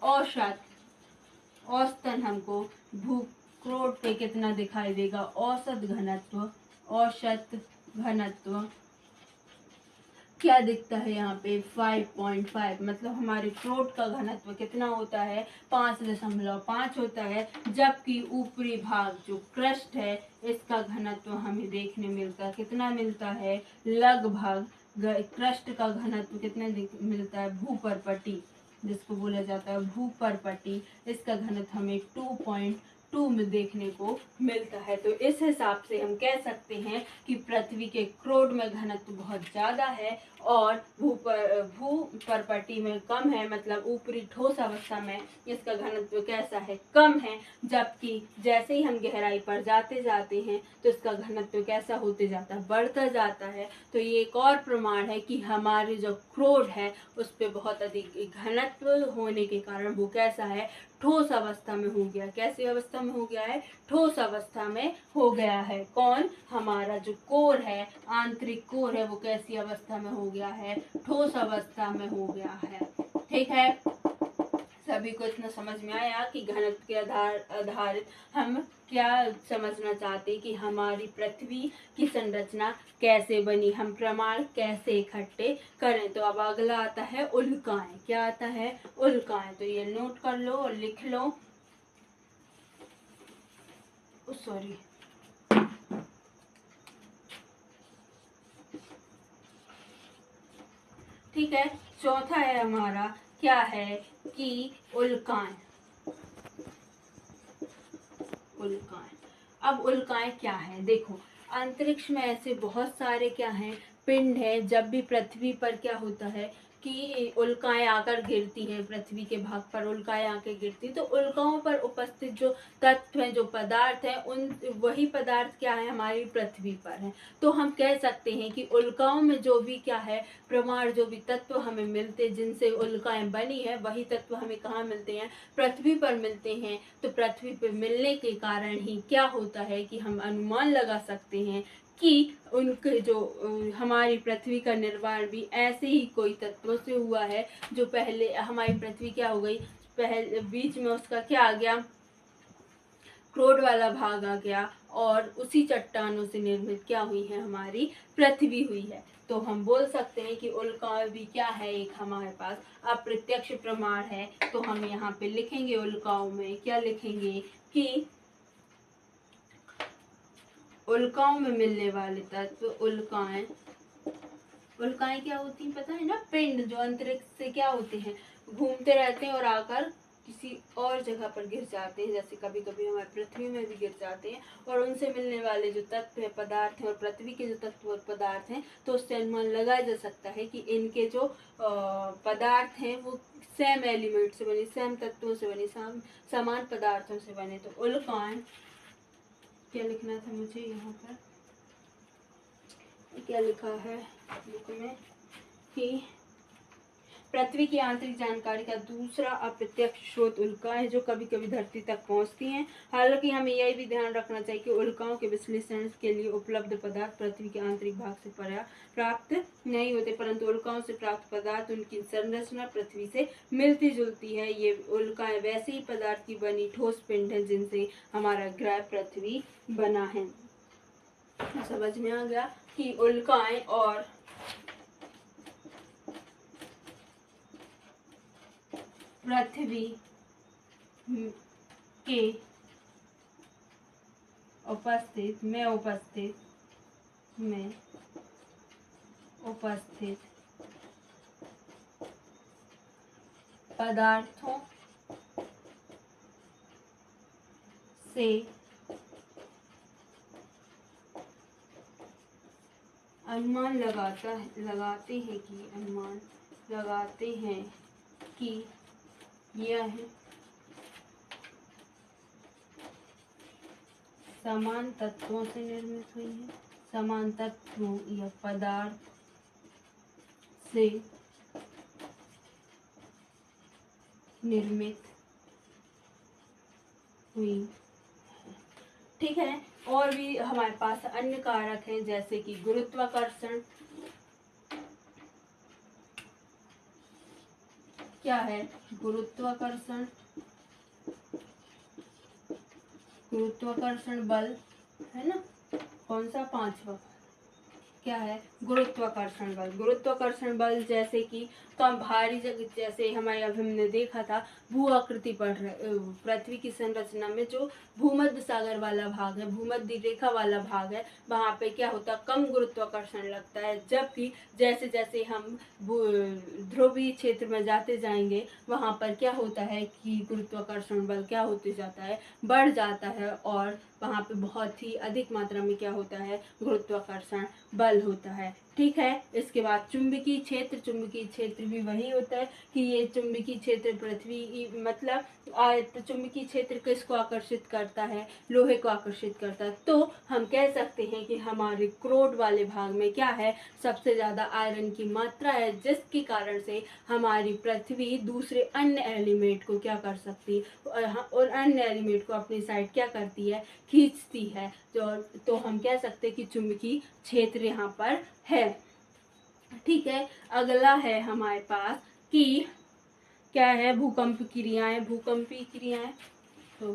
औसतन हमको भू क्रोड पे कितना दिखाई देगा? औसत घनत्व क्या दिखता है यहाँ पे? 5.5। मतलब हमारे क्रोड का घनत्व कितना होता है? 5.5 होता है। जबकि ऊपरी भाग जो क्रस्ट है, इसका घनत्व हमें देखने मिलता, कितना मिलता है? लगभग क्रस्ट का घनत्व कितना मिलता है? भूपर्पटी जिसको बोला जाता है भूपर्पटी, इसका घनत्व हमें 2.2 में देखने को मिलता है। तो इस हिसाब से हम कह सकते हैं कि पृथ्वी के क्रोड में घनत्व बहुत ज्यादा है और भूपर्पटी में कम है। मतलब ऊपरी ठोस अवस्था में इसका घनत्व कैसा है? कम है। जबकि जैसे ही हम गहराई पर जाते जाते हैं तो इसका घनत्व कैसा होते जाता है? बढ़ता जाता है। तो ये एक और प्रमाण है कि हमारे जो क्रोड है उस पे बहुत अधिक घनत्व होने के कारण वो कैसा है? ठोस अवस्था में हो गया। कैसी अवस्था में हो गया है? ठोस अवस्था में हो गया है। कौन? हमारा जो कोर है, आंतरिक कोर है, वो कैसी अवस्था में हो गया है? ठोस अवस्था में हो गया है। ठीक है, सभी को इतना समझ में आया कि घनत्व के आधारित हम क्या समझना चाहते कि हमारी पृथ्वी की संरचना कैसे बनी, हम प्रमाण कैसे इकट्ठे करें। तो अब अगला आता है उल्काएं। क्या आता है? उल्काएं। तो ये नोट कर लो और लिख लो। सॉरी, ठीक है। चौथा है हमारा क्या है कि उल्काएं। अब उल्काएं क्या है? देखो, अंतरिक्ष में ऐसे बहुत सारे क्या हैं? पिंड है। जब भी पृथ्वी पर क्या होता है कि उल्काएं आकर गिरती हैं, पृथ्वी के भाग पर उल्काएं आकर गिरती, तो उल्काओं पर उपस्थित जो तत्व हैं, जो पदार्थ हैं, उन वही पदार्थ क्या है? हमारी पृथ्वी पर है। तो हम कह सकते हैं कि उल्काओं में जो भी क्या है प्रमाण, जो भी तत्व हमें मिलते, जिनसे उल्काएं बनी है, वही तत्व हमें कहाँ मिलते हैं? पृथ्वी पर मिलते हैं। तो पृथ्वी पर मिलने के कारण ही क्या होता है कि हम अनुमान लगा सकते हैं कि उनके जो हमारी पृथ्वी का निर्माण भी ऐसे ही कोई तत्वों से हुआ है। जो पहले हमारी पृथ्वी क्या हो गई? पहले बीच में उसका क्या आ गया? क्रोड वाला भाग आ गया और उसी चट्टानों से निर्मित क्या हुई है? हमारी पृथ्वी हुई है। तो हम बोल सकते हैं कि उल्काएं भी क्या है? एक हमारे पास अप्रत्यक्ष प्रमाण है। तो हम यहाँ पे लिखेंगे उल्काओं में क्या लिखेंगे कि उल्काओं में मिलने वाले तत्व उल्काएं क्या होती हैं? पता है ना? पिंड जो अंतरिक्ष से क्या होते हैं? घूमते रहते हैं और आकर किसी और जगह पर गिर जाते हैं। जैसे कभी कभी हमारी पृथ्वी में भी गिर जाते हैं। और उनसे मिलने वाले जो तत्व है, पदार्थ हैं, और पृथ्वी के जो तत्व और पदार्थ हैं, तो उससे अनुमान लगाया जा सकता है कि इनके जो पदार्थ हैं वो सेम एलिमेंट से बने, सेम तत्वों से बने, समान पदार्थों से बने। तो उल्काएं क्या लिखना था मुझे यहाँ पर? क्या लिखा है बुक में कि पृथ्वी की आंतरिक जानकारी का दूसरा अप्रत्यक्ष स्रोत उल्काएं है, जो कभी कभी धरती तक पहुंचती हैं। हालांकि हमें यह भी ध्यान रखना चाहिए कि उल्काओं के विश्लेषण के लिए उपलब्ध पदार्थ पृथ्वी के आंतरिक भाग से प्राप्त नहीं होते, परंतु उल्काओं से प्राप्त पदार्थ, उनकी संरचना पृथ्वी से मिलती जुलती है। ये उल्काएं वैसे ही पदार्थ की बनी ठोस पिंड है जिनसे हमारा ग्रह पृथ्वी बना है। समझ में आ गया कि उल्काएं और पृथ्वी के उपस्थित पदार्थों से अनुमान लगाते हैं कि यह समान तत्वों से निर्मित हुई है, समान तत्वों या पदार्थ से निर्मित हुई है। ठीक है। और भी हमारे पास अन्य कारक हैं जैसे कि गुरुत्वाकर्षण। क्या है गुरुत्वाकर्षण? गुरुत्वाकर्षण बल है ना, कौन सा? पांचवा। क्या है? गुरुत्वाकर्षण बल। गुरुत्वाकर्षण बल जैसे कि कम भारी जगह, जैसे हमारे अभी हमने देखा था भू आकृति पढ़ रहे, पृथ्वी की संरचना में जो भूमध्य सागर वाला भाग है, भूमध्य रेखा वाला भाग है, वहां पे क्या होता है, कम गुरुत्वाकर्षण लगता है। जबकि जैसे जैसे हम ध्रुवीय क्षेत्र में जाते जाएंगे वहां पर क्या होता है कि गुरुत्वाकर्षण बल क्या होते जाता है, बढ़ जाता है, और वहां पे बहुत ही अधिक मात्रा में क्या होता है, गुरुत्वाकर्षण बल होता है। ठीक है। इसके बाद चुंबकीय क्षेत्र। चुंबकीय क्षेत्र भी वही होता है कि ये चुंबकीय क्षेत्र पृथ्वी मतलब चुंबकीय क्षेत्र किसको आकर्षित करता है, लोहे को आकर्षित करता है। तो हम कह सकते हैं कि हमारे क्रोड वाले भाग में क्या है, सबसे ज्यादा आयरन की मात्रा है, जिसके कारण से हमारी पृथ्वी दूसरे अन्य एलिमेंट को क्या कर सकती है, और अन्य एलिमेंट को अपनी साइड क्या करती है, खींचती है। तो हम कह सकते हैं कि चुंबकीय क्षेत्र यहाँ पर है। ठीक है। अगला है हमारे पास कि क्या है, भूकंप क्रियाएं। भूकंपीय क्रियाएं तो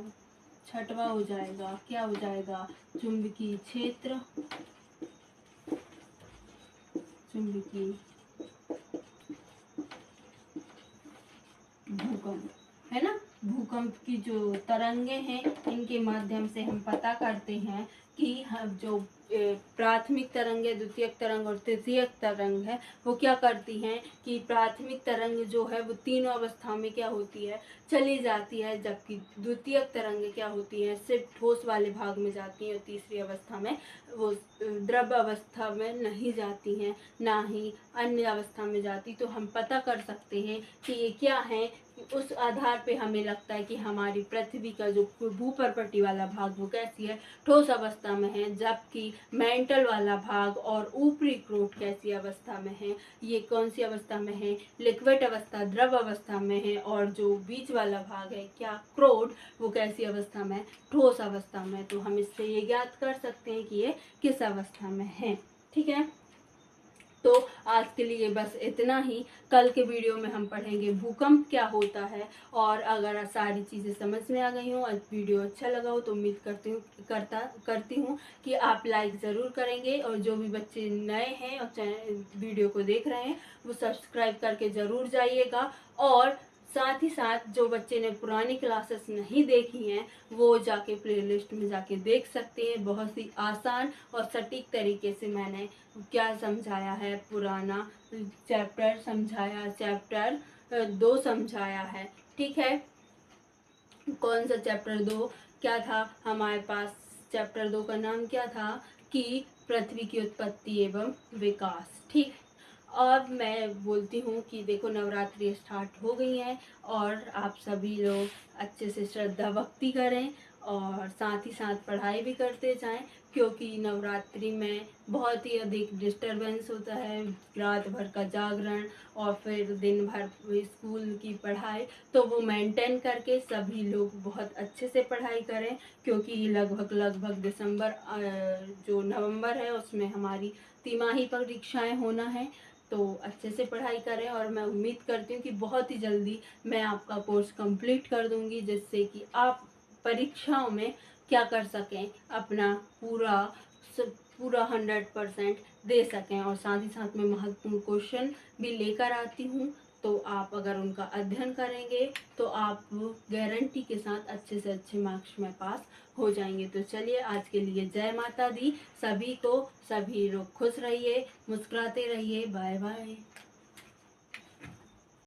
छठवा हो जाएगा, क्या हो जाएगा, चुंबकीय क्षेत्र, चुंबकीय भूकंप है ना। भूकंप की जो तरंगे हैं इनके माध्यम से हम पता करते हैं कि हम जो प्राथमिक तरंग है, द्वितीयक तरंग और तृतीयक तरंग है, वो क्या करती हैं कि प्राथमिक तरंग जो है वो तीनों अवस्था में क्या होती है, चली जाती है, जबकि द्वितीयक तरंग क्या होती है, सिर्फ ठोस वाले भाग में जाती हैं, और तीसरी अवस्था में वो द्रव अवस्था में नहीं जाती हैं, ना ही अन्य अवस्था में जाती। तो हम पता कर सकते हैं कि ये क्या है, उस आधार पे हमें लगता है कि हमारी पृथ्वी का जो भूपर्पटी वाला भाग वो कैसी है, ठोस अवस्था में है, जबकि मेंटल वाला भाग और ऊपरी क्रोट कैसी अवस्था में है, ये कौन सी अवस्था में है, लिक्विड अवस्था, द्रव अवस्था में है, और जो बीच वाला भाग है क्या, क्रोट, वो कैसी अवस्था में, ठोस अवस्था में। तो हम इससे ये ज्ञात कर सकते हैं कि ये किस अवस्था में है। ठीक है। तो आज के लिए बस इतना ही। कल के वीडियो में हम पढ़ेंगे भूकंप क्या होता है। और अगर सारी चीज़ें समझ में आ गई हो और वीडियो अच्छा लगा हो तो उम्मीद करती हूँ कि आप लाइक ज़रूर करेंगे, और जो भी बच्चे नए हैं और वीडियो को देख रहे हैं वो सब्सक्राइब करके ज़रूर जाइएगा। और साथ ही साथ जो बच्चे ने पुरानी क्लासेस नहीं देखी हैं वो जाके प्लेलिस्ट में जाके देख सकते हैं। बहुत ही आसान और सटीक तरीके से मैंने क्या समझाया है, पुराना चैप्टर समझाया, चैप्टर 2 समझाया है। ठीक है। कौन सा चैप्टर 2 क्या था हमारे पास, चैप्टर 2 का नाम क्या था कि पृथ्वी की उत्पत्ति एवं विकास। ठीक। अब मैं बोलती हूँ कि देखो नवरात्रि स्टार्ट हो गई है, और आप सभी लोग अच्छे से श्रद्धा भक्ति करें और साथ ही साथ पढ़ाई भी करते जाएं, क्योंकि नवरात्रि में बहुत ही अधिक डिस्टरबेंस होता है, रात भर का जागरण और फिर दिन भर स्कूल की पढ़ाई। तो वो मेंटेन करके सभी लोग बहुत अच्छे से पढ़ाई करें, क्योंकि लगभग दिसंबर जो नवंबर है उसमें हमारी तिमाही परीक्षाएं होना है। तो अच्छे से पढ़ाई करें, और मैं उम्मीद करती हूँ कि बहुत ही जल्दी मैं आपका कोर्स कंप्लीट कर दूंगी, जिससे कि आप परीक्षाओं में क्या कर सकें, अपना पूरा 100% दे सकें। और साथ ही साथ मैं महत्वपूर्ण क्वेश्चन भी लेकर आती हूँ, तो आप अगर उनका अध्ययन करेंगे तो आप गारंटी के साथ अच्छे से अच्छे मार्क्स में पास हो जाएंगे। तो चलिए आज के लिए जय माता दी सभी को, सभी लोग खुश रहिए, मुस्कुराते रहिए, बाय बाय।